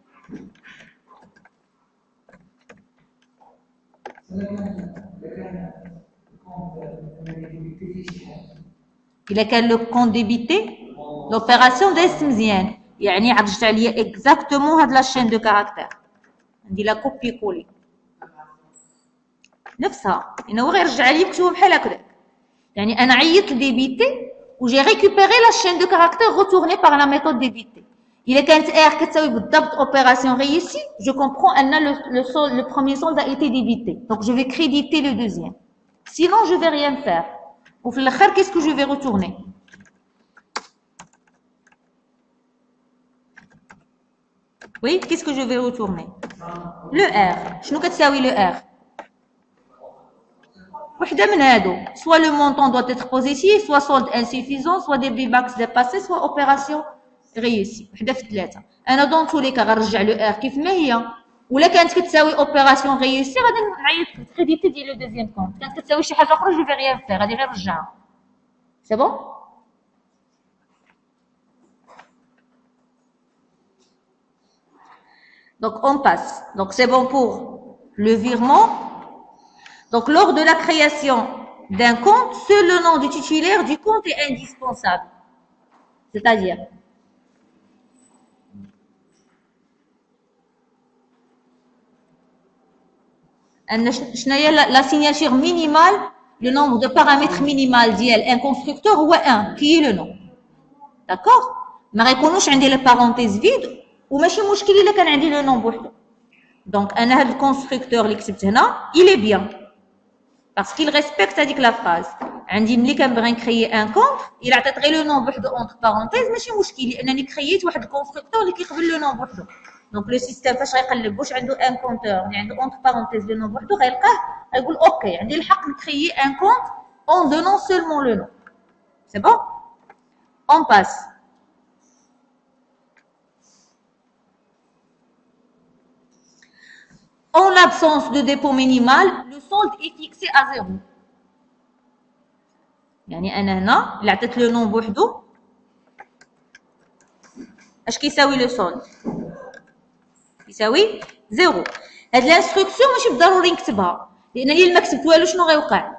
إلا كان لو كون ديبيتي لوبيراسيون دازت مزيان يعني عرجت عليا اكزاكتومون هاد لا شين دو كاركتير ندير لا كوبي كولي نفسها لأنه هو غير يرجع لي مكتوب بحال هكذاك يعني أنا عيطت ديبيتي و جي ريكوبيري لا شين دو كاركتير روتورني باغ لا ميثود ديبيتي. إلا كانت ار كتساوي بالضبط اوبيراسيون ريوسي جو كومبرون أن le premier solde a été débité donc je vais créditer le deuxième sinon je vais rien faire. Au final, qu'est-ce que je vais retourner? Oui, qu'est-ce que je vais retourner? Le R. شنو كتساوي le R? وحده من هادو. Soit le montant doit être positif, soit solde insuffisant, soit débit max dépassé, soit opération réussie. وحده في ثلاثة. أنا dans tous les cas غنرجع le R كيف ما هي. ولا كانت كتساوي اوبيراسيون ريوسي غادي نعيط كريديتي ديال لو دوزيام كونت. كانت كتساوي شي حاجه اخرى جو في ريان فيغ، غادي غير نرجعها. سي بون. Donc on passe. Donc c'est bon pour le virement. Donc lors de la création d'un compte, seul le nom du titulaire du compte est indispensable. C'est-à-dire la signature minimale, le nombre de paramètres minimal d'un constructeur ou un, qui est le nom. D'accord? ما غيكونوش عندي les parenthèses vides وماشي مشكل الا كان عندي le nom بوحدو. Donc انا هذا الكونستركتور اللي كتبت هنا il est bien parce qu'il respecte هذيك la phrase. عندي ملي كنبغي نكريي ان كونت الا عطيت غير لو نون بوحدو اونتر بارونتيز ماشي مشكل لانني كرييت واحد الكونستركتور اللي كيقبل لو نون بوحدو. دونك لو سيستيم فاش غيقلب واش عنده ان كونتور اللي عنده اونتر بارونتيز لو نون بوحدو غيلقاه غيقول اوكي عندي الحق نكريي ان كونت اون دونون سولمون لو نون. سي بون. اون باس. En l'absence de dépôt minimal, le solde est fixé à 0. يعني انا هنا اللي عطيت لو نون بوحدو اش كيساوي لو سولد؟ يساوي 0. هاد الانستركسيون ماشي بالضروري نكتبها لان الا ما كتبت والو شنو غيوقع؟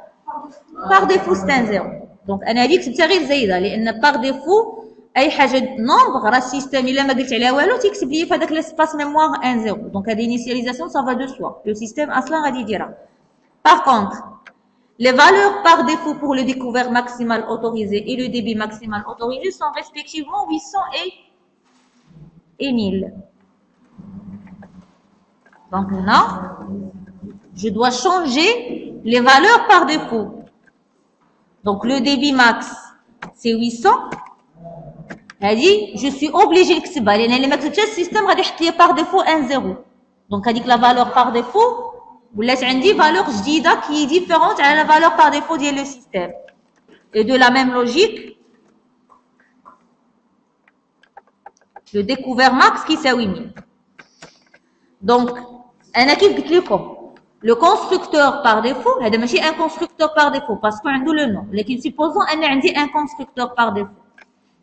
باغ ديفو سي 0. دونك انا هذه كتبتها غير زايده لان باغ ديفو اي حاجه نومبر راه السيستيم الا ما قلت عليها والو تيكتب لي في هذاك ليسباس ميموار 1 0. دونك هذه انيسياليزاسيون سا فا دو سوا لو سيستيم اصلا غادي يديرها. باغ كونطخ les valeurs par défaut pour le découvert maximal autorisé et le débit maximal autorisé sont respectivement 800 et 1000. Donc là, je dois changer les valeurs par défaut. Donc le débit max, c'est 800. Je suis obligé de كتبها لأن لما كتبتها السيستم غادي يحط لي par défaut 1 0. Donc هذيك la valeur par défaut ولات عندي valeur جديدة qui est différente على la valeur par défaut ديال le système. Et de la même logique, le découvert max كيساوي 1000. Donc أنا كيف قلت لكم le constructeur par défaut هذا ماشي un constructeur par défaut parce que عنده le nom. لكن supposons أنا عندي un constructeur par défaut.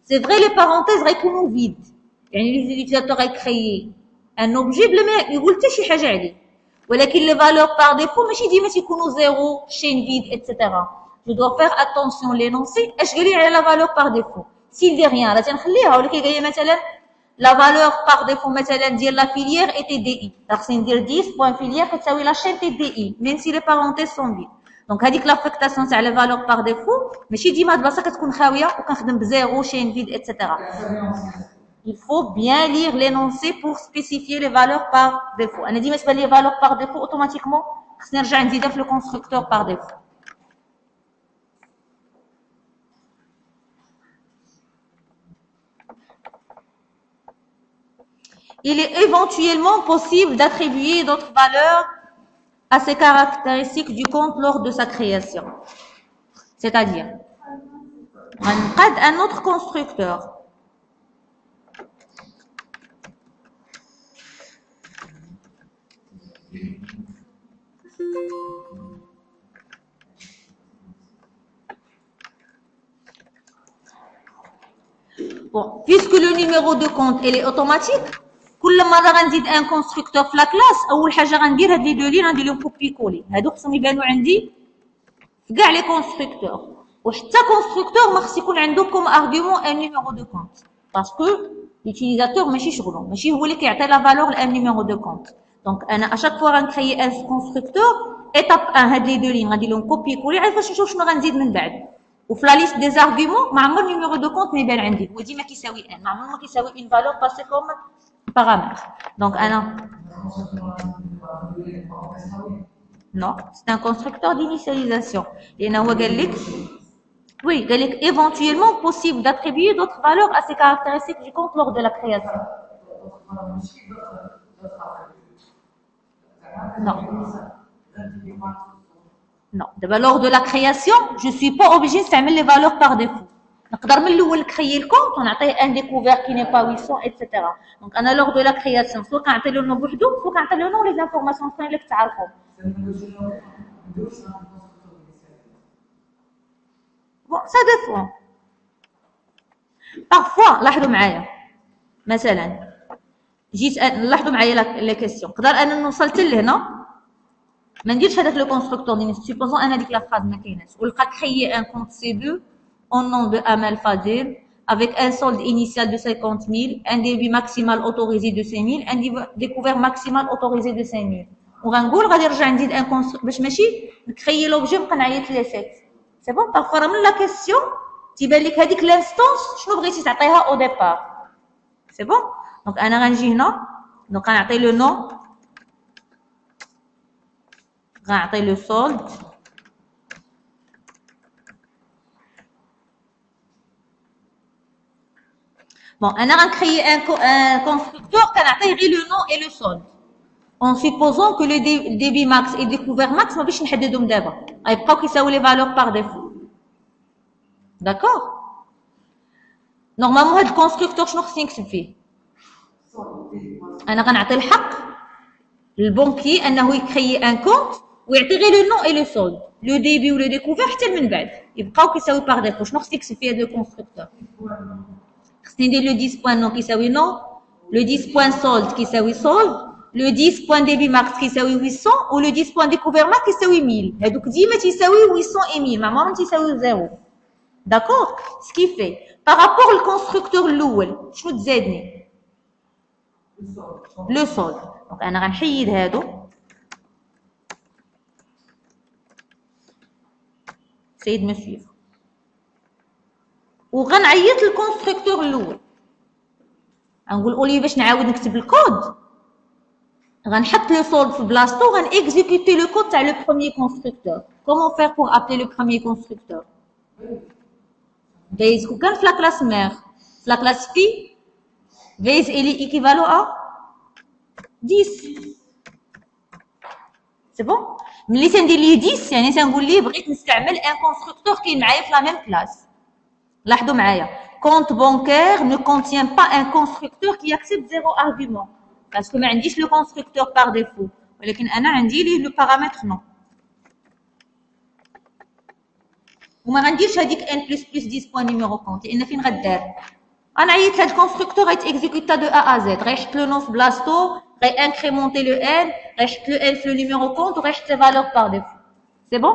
C'est vrai les parenthèses غيكونوا vides. يعني l'utilisateur غيكريي un objet بلا ما يقول حتى شي حاجة عليه. ولكن les valeurs par défaut ماشي ديما تيكونوا 0 chain vide etc. Je dois faire attention l'énoncé اش قال لي على la valeur par défaut. s'il dit rien راه تنخليها ولا كيقول لي مثلا la valeur par défaut مثلا ديال la filière était DI. خصني ندير 10 point filière كتساوي la chaîne DI même si les parenthèses sont vides. دونك هذيك لافيكتاسيون تاع les valeurs par défaut ماشي ديما هاد البلاصه كتكون خاويه وكنخدم بزيرو chain vide etc. Il faut bien lire l'énoncé pour spécifier les valeurs par défaut. أنا ديما تبان لي valeurs par défaut automatiquement خصني نرجع نزيدها في le constructeur par défaut. Il est éventuellement possible d'attribuer d'autres valeurs à ces caractéristiques du compte lors de sa création. C'est-à-dire, on a un autre constructeur. Bon, puisque le numéro de compte il est automatique, كل مره غنزيد ان كونستركتور في لا كلاس اول حاجه غندير هاد لي دو لي غندير لهم كوبي كولي. هادو خصهم يبانوا عندي في كاع لي كونستركتور وحتى كونستركتور ما خص يكون عنده كوم ارغيومون ان نيميرو دو كونت باسكو لوتيليزاتور ماشي شغلو ماشي هو اللي كيعطي لا فالور لان نيميرو دو كونت. دونك انا اشاك فوا غنكريي ان كونستركتور ايتاب 1 هاد لي دو لي غندير لهم كوبي كولي عاد فاش نشوف شنو غنزيد من بعد. وفي لا ليست دي زارغيومون ما عمر نيميرو دو كونت ما يبان عندي هو ديما كيساوي ان ما عمر ما كيساوي اون فالور باسي كوم paramètres. Donc, non, c'est un constructeur d'initialisation. Et oui, il est éventuellement possible d'attribuer d'autres valeurs à ces caractéristiques du compte lors de la création. Non. Non. Lors de la création, je ne suis pas obligée de fermer les valeurs par défaut. نقدر من الاول نكريي الكونت ونعطيه ان ديكوفير كي ني با 800 ايتترا. دونك انا لور دو لا كرياسيون سوا كنعطي له نو بوحدو سوا كنعطي له نو لي زانفورماسيون اخرين اللي كتعرفهم. بون سا ديفون. بارفوا لاحظوا معايا مثلا جيت لاحظوا معايا لي كيسيون، نقدر انا نوصل حتى لهنا ما نديرش هذاك لو كونستركتور ديال سوبوزون انا ديك لا فراز ما كايناش ولقى كريي ان كونت سي 2 au nom de Amal Fadil avec un solde initial de 50 000, un débit maximal autorisé de 5 000, un découvert maximal autorisé de 5 000. وغنقول غادي نرجع نزيد ان كونستركتور باش ماشي نكريي لوبجي نبقى نعيط لي سيت. سي بون بارفوا راه من لا كيسيون تيبان لك هذيك لانستونس شنو بغيتي تعطيها او ديبار. سي بون دونك انا غنجي هنا دونك غنعطي لو نو غنعطي لو سولد bon انا غنكريي ان كونستركتور كنعطيه غير لو نو اي لو سولد en supposant que le débit max et découvert max ما باش نحددهم دابا غيبقاو كيساوي لي فالور بار ديفو. داكور نورمالمون هاد الكونستركتور شنو خصني نكتب فيه؟ انا غنعطي الحق للبونكي انه يكريي ان كونت ويعطي غير لو نو اي لو سولد لو ديبي و لو ديكوفير حتى من بعد يبقاو كيساوي بار ديفو. شنو خصني نكتب فيه هاد لو كونستركتور؟ خصني ندير لو 10 بوان نو كيساوي نو لو 10 بوان سولد كيساوي سولد لو 10 بوان ديبي ماكس كيساوي 800 و لو 10 بوان ديكوفير ماكس كيساوي 1000. هادوك ديما تيساوي 800 و 1000 ما عمرهم تيساويو زيرو. داكور سكي في بارابور الكونستركتور الاول شنو تزادني؟ لو سولد. دونك انا غنحيد هادو سيد مسيو وغنعيط للكونستركتور الاول غنقول اولي باش نعاود نكتب الكود غنحط لو سولد في بلاصتو وغن اكزيكوتي لو كود تاع لو بروميير كونستركتور. كومون فير بور ابلي لو بروميير كونستركتور؟ بيز كون كان في لا كلاس مير في لا كلاس في بيز الي ايكيفالو ا 10. سي بون ملي تندير ليه 10 يعني تنقول ليه بغيت نستعمل ان كونستركتور كاين معايا في لا ميم كلاس. لاحظوا معايا compte bancaire ne contient pas un constructeur qui accepte 0 argument parce que ما عنديش le constructeur par défaut ولكن انا عندي ليه le paramètre non وما غنديرش هذيك n plus 10 بوان نيميرو كونت لان فين غدار انا عيطت هاد الكونستركتور غيتيكزيكوتا دو ا ا زد غيحط لو نو في بلاصتو غيانكريمونتي لو n غيحط لو n في لو نيميرو كونت وغيحط لي فالور par défaut. سي بون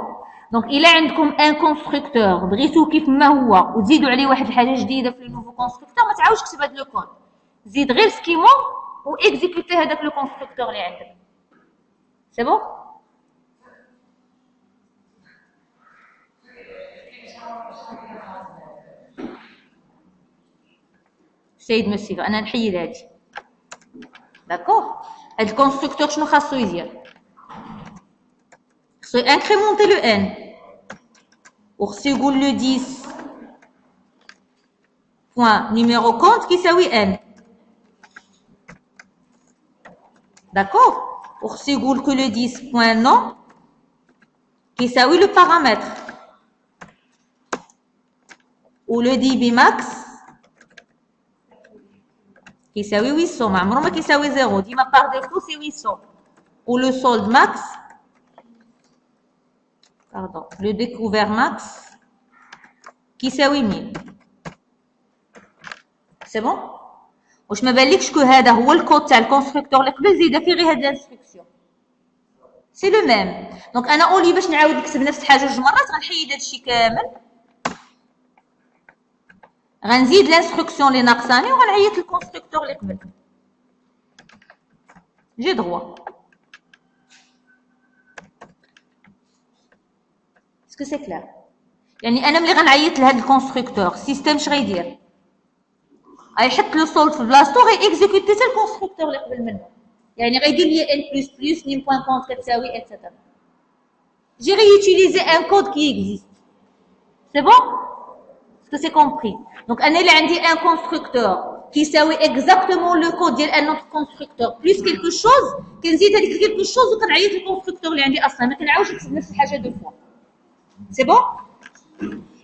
دونك الا عندكم ان كونستركتور بغيتو كيف ما هو وتزيدوا عليه واحد الحاجه جديده في النوفو كونستركتور ما تعاودش تكتب هذا لو كود زيد غير سكيمو و اكزيكوتي هذاك لو كونستركتور اللي عندك. سي بون سيد مسيو انا نحيد هادي. داكوغ هاد الكونستركتور شنو خاصو يدير؟ خصو انكريمونتي لو ان وخصو يقول لو 10 بوان نيميرو كونت كيساوي ان. داكوغ وخصو يقول كو لو 10 بوان نو كيساوي لو بارامتر و لو ديبي ماكس كيساوي 800 ما عمرو ما كيساوي زيرو ديما بار ديفو سي 800 و لو سولد ماكس pardon le découvert max كيساوي 1000. سي بون واش ما بالكش كو هذا هو الكود تاع الكونستركتور اللي قبل زيد فيه غير هاد الانستركسيون سي لو ميم. دونك انا اولي باش نعاود نكتب نفس الحاجه جوج مرات غنحيد هادشي كامل غنزيد الانستركسيون اللي ناقصاني وغنعيط للكونستركتور اللي قبل جي دروا. اسكو سي كلير؟ يعني انا ملي غنعيط لهاد الكونستركتور السيستم اش غيدير؟ غيحط لو سولد في بلاصتو غي اكزيكوتي حتى الكونستركتور اللي قبل منه يعني غيدير لي ان بلس بلس نيم بوان كونت كتساوي اتسيتيرا جي ريوتيليزي ان كود كي اكزيست. سي بون اسكو سي كومبري؟ دونك انا اللي عندي ان كونستركتور كيساوي اكزاكتومون لو كود ديال ان اوتر كونستركتور بلس كيلكو شوز كنزيد هذيك كيلكو شوز وكنعيط للكونستركتور اللي عندي اصلا ما كنعاودش نكتب نفس الحاجه دو فوا. سي بون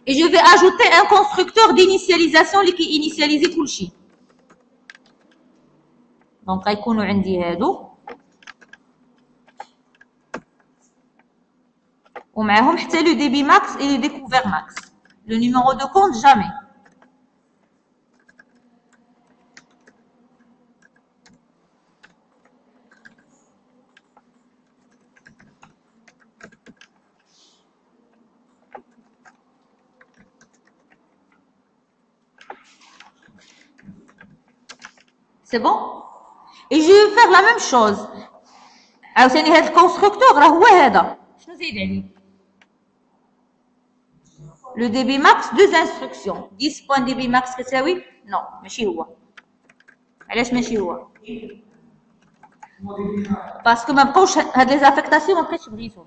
Et je vais ajouter un constructeur d'initialisation qui initialise tout le chi. Donc, غيكونوا عندي هادو ومعاهم حتى le débit max et le découvert max. Le numéro de compte, jamais. C'est bon? Et je vais faire la même chose. عاوتاني هذا الكونستركتور راه هو هذا. شنو زايد عليه؟ Le débit max, 2 instructions. 10 points débit max كتساوي؟ non, ماشي هو. علاش ماشي هو؟ باسكو ما بقاوش هاد لي زافيكتاسيون ما بقيتش بغيتهم.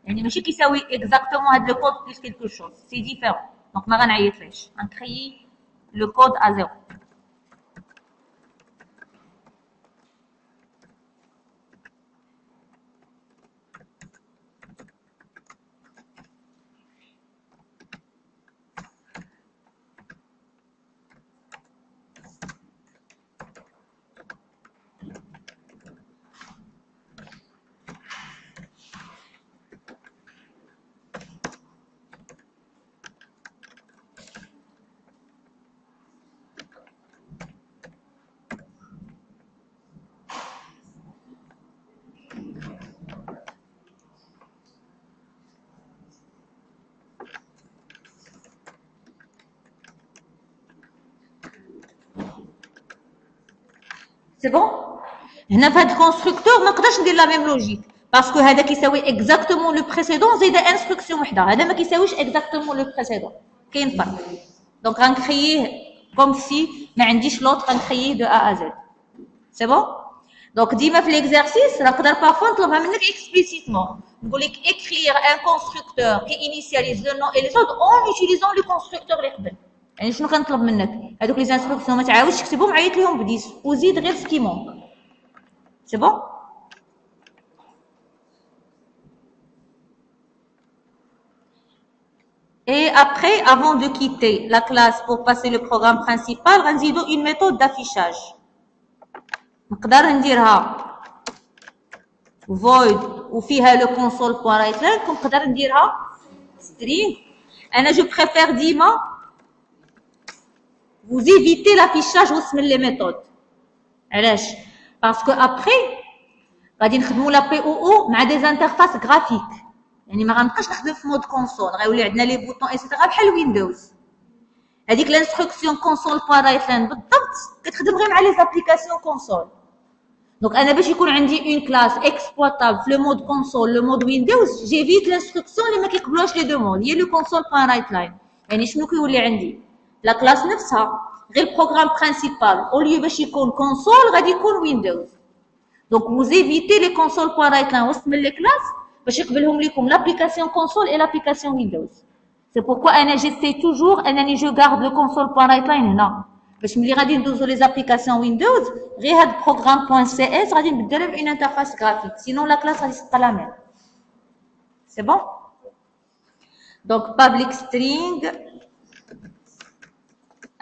يعني ماشي كيساوي اكزاكتومون هاد لو كود بلس كيلكو شوز، سي ديفيرون. دونك ما غنعيطليش، غنكريي لو كود ا زيرو. سي بون؟ هنا في هاد الكونستركتور ما نقدرش ندير لا ميم لوجيك باسكو هذا كيساوي اكزاكتومون لو بريسيدون زايده انستركسيون وحده، هذا ما كيساويش اكزاكتومون لو بريسيدون، كاين فرق. دونك غنكرييه كوم سي ما عنديش لوط، غنكرييه دو ا ا زد. سي بون؟ دونك ديما في ليكزارسيس نقدر بارفوا نطلبها منك اكسبليسيتمون، نقول لك écrire un constructeur qui initialise le nom et les autres en utilisant le constructeur اللي قبل. يعني شنو كنطلب منك؟ هذوك لي انستركسيون ما تعاودش تكتبهم، عيط لهم ب10 وزيد غير سكي مونك. سي بون؟ Et après, avant de quitter la classe pour passer le programme principal, غنزيدو une méthode d'affichage. نقدر نديرها void وفيها le console.writeline، نقدر نديرها string. انا جو بريفير ديما vous évitez l'affichage وسط من les méthodes. علاش؟ باسكو après غادي نخدموا لا بي او او مع دي انترفاس غرافيك، يعني ما غنبقاش نخدم في مود كونسول، غيولي عندنا لي بوطون ايتترا بحال ويندوز. هذيك لانستركسيون كونسول بوان رايتلاين بالضبط كتخدم غير مع لي زابليكاسيون كونسول. دونك انا باش يكون عندي اون كلاس اكسبلوطابل في لو مود كونسول لو مود ويندوز، جيفيت لانستركسيون اللي ما كيقبلوش لي دو مود، هي لو كونسول بوان رايتلاين. يعني شنو كيولي عندي؟ لا كلاس نفسها غير البروغرام برينسيبال او ليو باش يكون كونسول غادي يكون ويندوز. Donc vous évitez les consoles.writeline وسط من les classes باش يقبلهم لكم l'application console et l'application Windows. C'est pourquoi انا j'essaie toujours انني je garde le console.writeline هنا باش ملي غادي ندوزو les applications Windows غير هاد programme.cs غادي نبدلها ب une interface graphique, sinon la classe غادي تبقى la même. C'est bon? Donc public string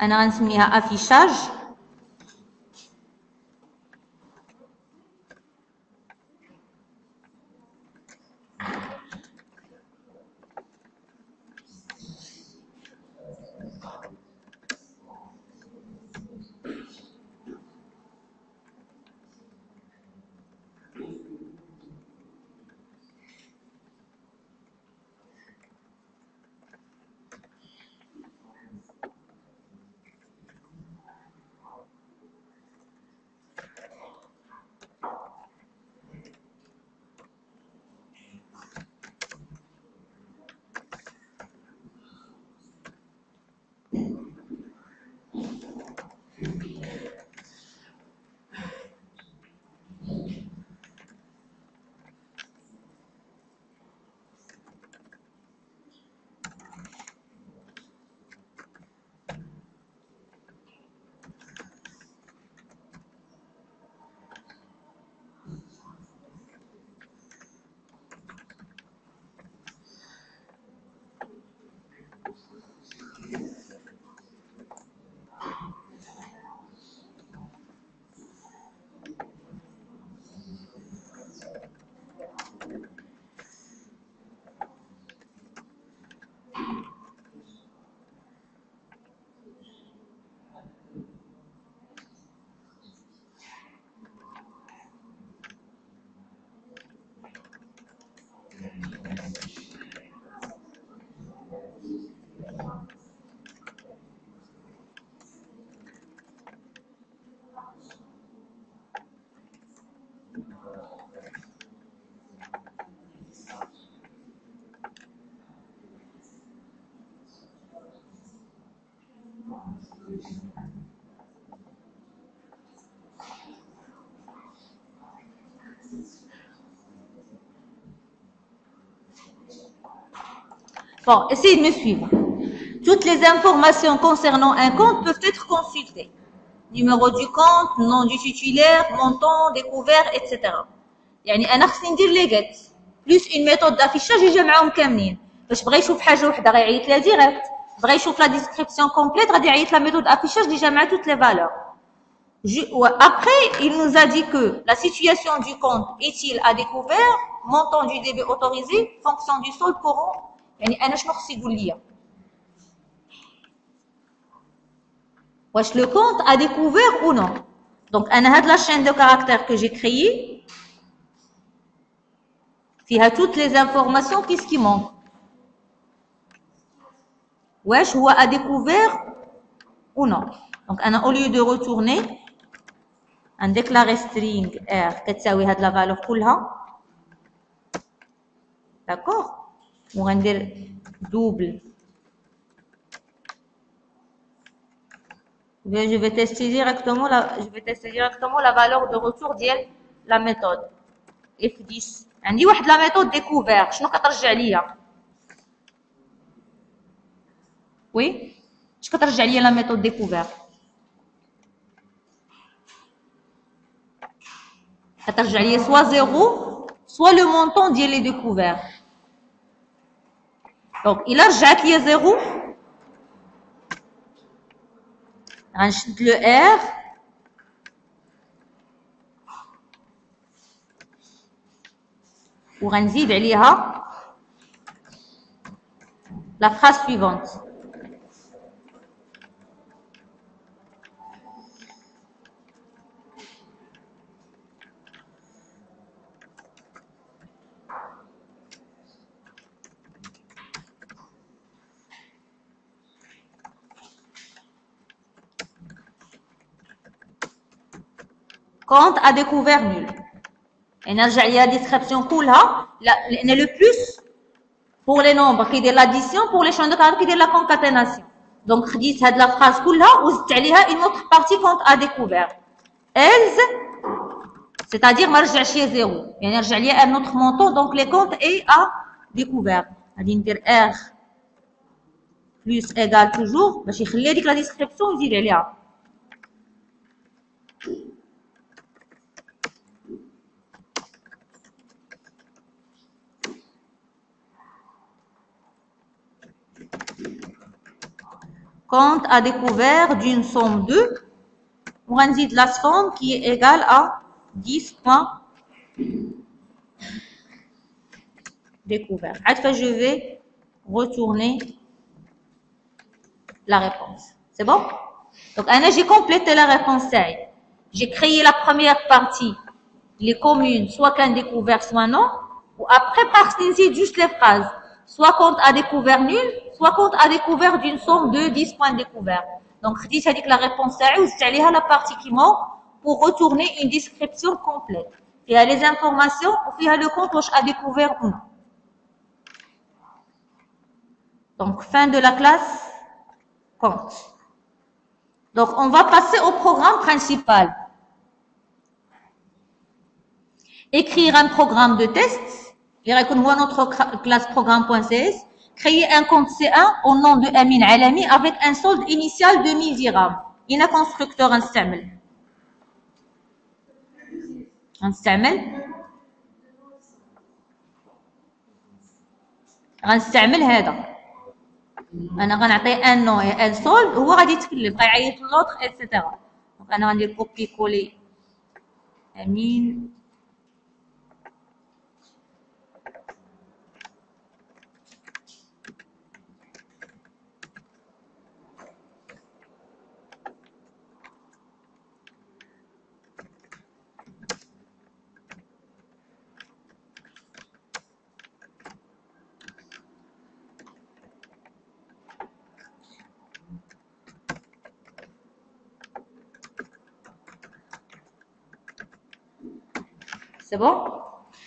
انا غنسميها affichage. Bon, essayez de me suivre. Toutes les informations concernant un compte peuvent être consultées. Numéro du compte, nom du titulaire, montant, découvert, etc. يعني أنا خصني ندير لي get plus une méthode d'affichage يجمعهم كاملين. باش بغى يشوف حاجة وحدة غيعيط لها direct. بغى يشوف la description complète غادي يعيط la méthode d'affichage اللي جمع toutes les valeurs. Après, il nous a dit que la situation du compte est-il à découvert, montant du débit autorisé, fonction du solde courant. يعني أنا شنو خص يقول لي؟ واش le compte a découvert ou non? Donc أنا هاد la chaîne de caractères que j'ai créée فيها toutes les informations qu'est-ce qui manque. واش هو a découvert ou non? Donc أنا au lieu de retourner نديكلاري string r كتساوي هاد la valeur كلها. D'accord? وغندير double. Je vais tester directement la valeur de retour ديال la méthode f10. عندي واحد la méthode découvert. شنو كترجع ليا؟ Oui? اش كترجع ليا la méthode découvert؟ كترجع ليا soit 0 soit le montant ديال les découverts. Donc il a رجعت ليا 0. غنشد le R وغنزيد عليها la phrase suivante. Compte à découvert nul. Et نرجع ليها description كلها لأن le plus pour les nombres كيدير l'addition, pour les champs de caractères كيدير la concaténation. Donc خديت هاد la phrase كلها وزدت عليها une autre partie compte à découvert. else c'est-à-dire ما رجعش ليا زيرو يعني رجع ليا un autre montant donc les comptes est à découvert. غادي ندير r plus égal toujours باش يخلي هذيك la description ويزيد عليها. Compte à découvert d'une somme de, on réside la somme qui est égale à 10 points découvert. Après, je vais retourner la réponse. C'est bon? Donc, j'ai complété la réponse. J'ai créé la première partie, les communes, soit qu'un découvert, soit non. Ou après, partir juste les phrases. Soit compte à découvert nul, soit compte à découvert d'une somme de 10 points découverts. Donc, je dis la réponse ou c'est la partie qui manque pour retourner une description complète. Il y a les informations, il y a le compte à découvert ou non. Donc, fin de la classe, compte. Donc, on va passer au programme principal. Écrire un programme de test. Il y a notre classe programme.cs. Créer un compte C1 au nom de Amin Alami avec un solde initial de 1000 dirhams. Il y a un constructeur نستعمل. غنستعمل هذا. أنا غنعطي un nom et un solde هو غادي يتكلم غيعيط l'autre etc. Donc أنا غندير copier coller Amin. C'est bon?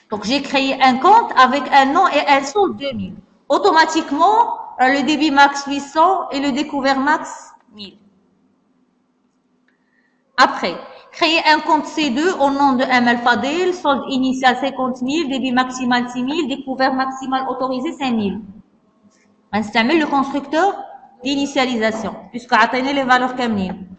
Donc, j'ai créé un compte avec un nom et un solde 2000. Automatiquement, le débit max 800 et le découvert max 1000. Après, créer un compte C2 au nom de ML Fadel, solde initial 50 000, débit maximal 6 000, découvert maximal autorisé 5 000. On استعمل le constructeur d'initialisation, puisque عطينا les valeurs كاملين.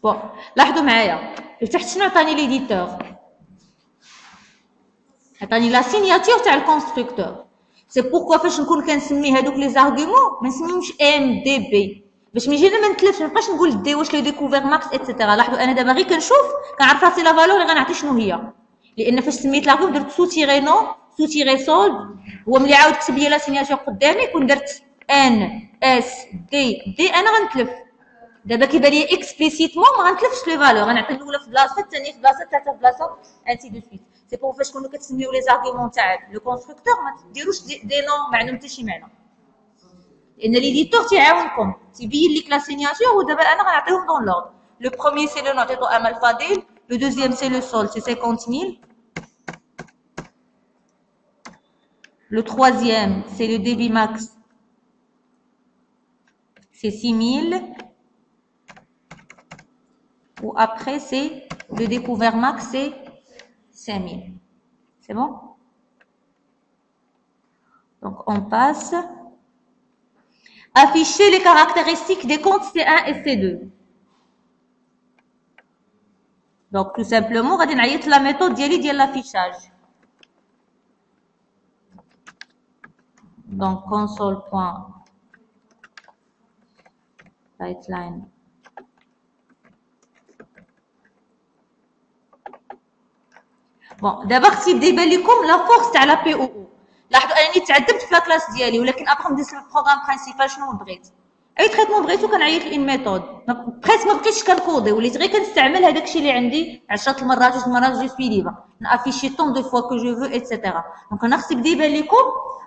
Bon, لاحظوا معايا لتحت شنو عطاني ليديتور؟ عطاني لا سيناتور تاع الكونستركتور. سي بوركوا فاش نكون كنسمي هذوك لي زارغومون ما نسميهمش ام دي بي باش ما يجينا ما نتلفش، ما نبقاش نقول دي واش لو ديكوفير ماكس اتسيتيرا. لاحظوا انا دابا غير كنشوف كنعرف راسي لا فالور اللي غنعطي شنو هي، لان فاش سميت لاغوم درت سو تيغي نو سو تيغي سولد. هو ملي عاود كتب لي لا سيناتور قدامي كون درت ان اس دي انا غنتلف. دابا كيبان لي اكسبليسيتمون ما غنتلفش لي فالور، غنعطي الاولى في بلاصه الثانيه في بلاصه الثالثه في بلاصه انسي دو سويت. سي بور فاش كنتو كتسميو لي زارغومون تاع لو كونستركتور ما تديروش دي نون معلوم حتى شي معنى، لان ليديتور تيعاونكم تيبين لك لا سيناتور. ودابا انا غنعطيهم دون لوردر. لو بروميير سي لو نوتيتو امل فاديل، لو دوزيام سي لو سول سي 50 000، le troisième c'est le débit max c'est 6 000. Ou après, c'est le découvert max, c'est 5 000. C'est bon? Donc, on passe. Afficher les caractéristiques des comptes C1 et C2. Donc, tout simplement, on va dire la méthode de l'affichage. Donc, console.writeline. بون دابا اختي دايبان لكم لا فورس تاع لا بي او او. لاحظوا انني تعذبت في لا كلاس ديالي، ولكن ابخي ندير البروغرام برينسيبال شنو بغيت، اي تريتمون بغيتو كنعيط لين ميثود. بريس ما بقيتش كنكودي، وليت غير كنستعمل هذاك الشيء اللي عندي 10 المرات 20 المرات جو سوي ليبر نافيشي طون دو فوا كو جو فو ايتترا. دونك انا خصك دايبان لكم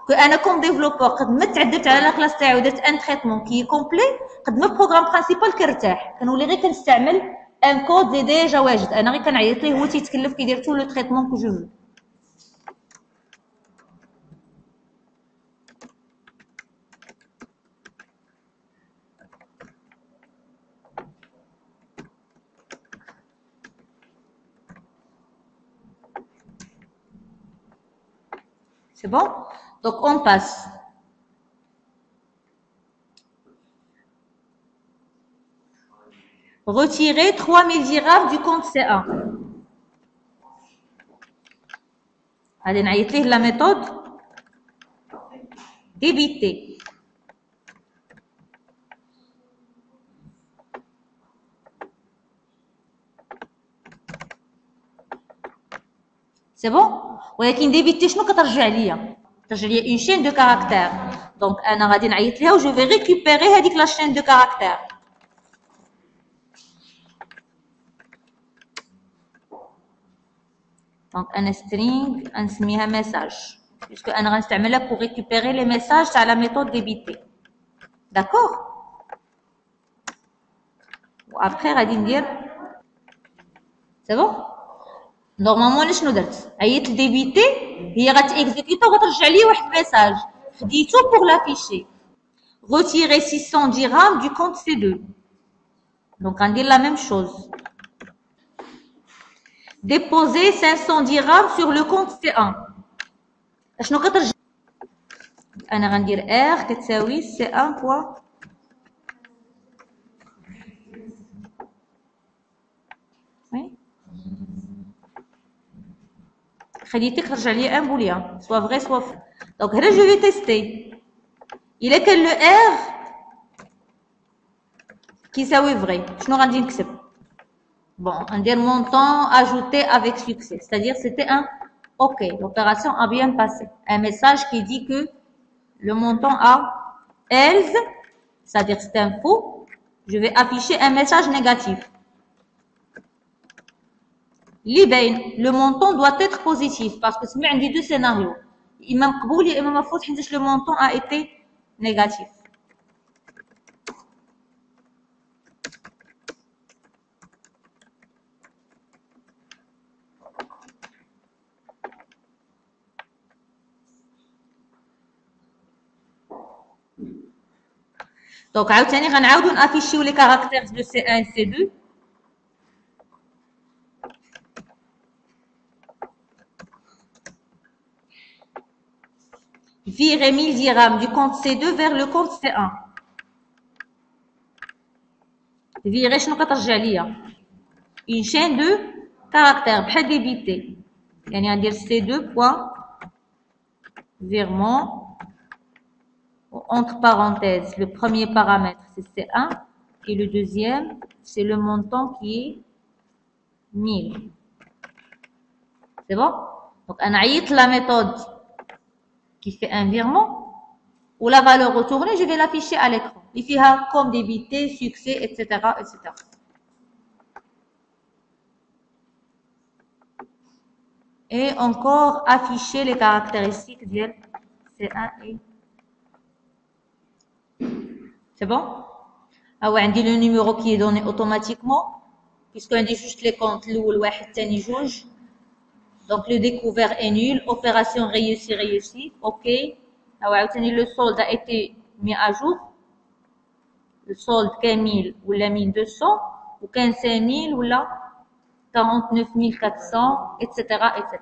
كو انا كوم ديفلوبور قد ما تعذبت على لا كلاس تاعي ودرت ان تريتمون كي كومبلي، قد ما بروغرام برينسيبال كنرتاح كنولي غير كنستعمل ان كود اللي ديجا واجد. انا غير كنعيط ليه هو تيتكلف كيدير تو لو تريتمون كو جو فو. C'est bon? Donc, on passe. Retirer 3000 dirhams du compte C1. Allez, نعيط ليه la méthode débiter. C'est bon? ولكن ديبيتي شنو كترجع ليا؟ ترجع ليا اون شين دو كاركتير. دونك انا غادي نعيط ليها و جو في ريكوبيري هذيك لا شين دو كاركتير. دونك انا سترينغ غنسميها ميساج باسكو انا غنستعملها بور ريكوبيري لي ميساج تاع لا ميثود ديبيتي. داكور؟ و ابخي غادي ندير سي بون. نورمالمون شنو درت؟ عيطت لديبيتي هي غتيكزيكوتو وغترجع لي واحد الميساج خديتو بور لافيشي. Retirer 600 dirhams du compte C2. Donc غندير la même chose. Déposer 500 dirhams sur le compte C1. شنو كترجع؟ انا غندير R كتساوي C1 بوا خليتك ترجع لي ان بوليان سوا فغي سوا فو. دونك هنا جو في تيستي الا كان لو ار كيساوي فغي شنو غادي نكتب؟ بون ندير مونطون اجوتي افيك سوكسي c'est-à-dire c'était un OK, l'opération a bien passé. Un message qui dit que le montant a else, c'est-à-dire c'est un faux. Je vais afficher un message négatif. le montant doit être positif parce que c'est عندي deux scénarios. إما مقبول يا إما مرفوض حيت le montant a été négatif. Donc عاوتاني غنعاودو نافيشيو لي كاركتير دو C1 et C2. Virer 1000 dirhams du compte C2 vers le compte C1. Virer شنو كترجع ليا une chaîne de caractères بحال débité. يعني غندير C2 point virement entre parenthèses. Le premier paramètre c'est C1 et le deuxième c'est le montant qui est 1000. C'est bon? Donc on عيط la méthode qui fait un virement ou la valeur retournée, je vais l'afficher à l'écran. Il y a comme débité, succès, etc., etc. Et encore afficher les caractéristiques de C1 et c'est bon? Ah ouais, on dit le numéro qui est donné automatiquement puisqu'on dit juste les comptes l'oul, واحد, تاني, جوج. Donc le découvert est nul, opération réussie, ok. Le solde a été mis à jour. Le solde est 1000 ou la 1200 ou 5000 ou la 49 400, etc., etc.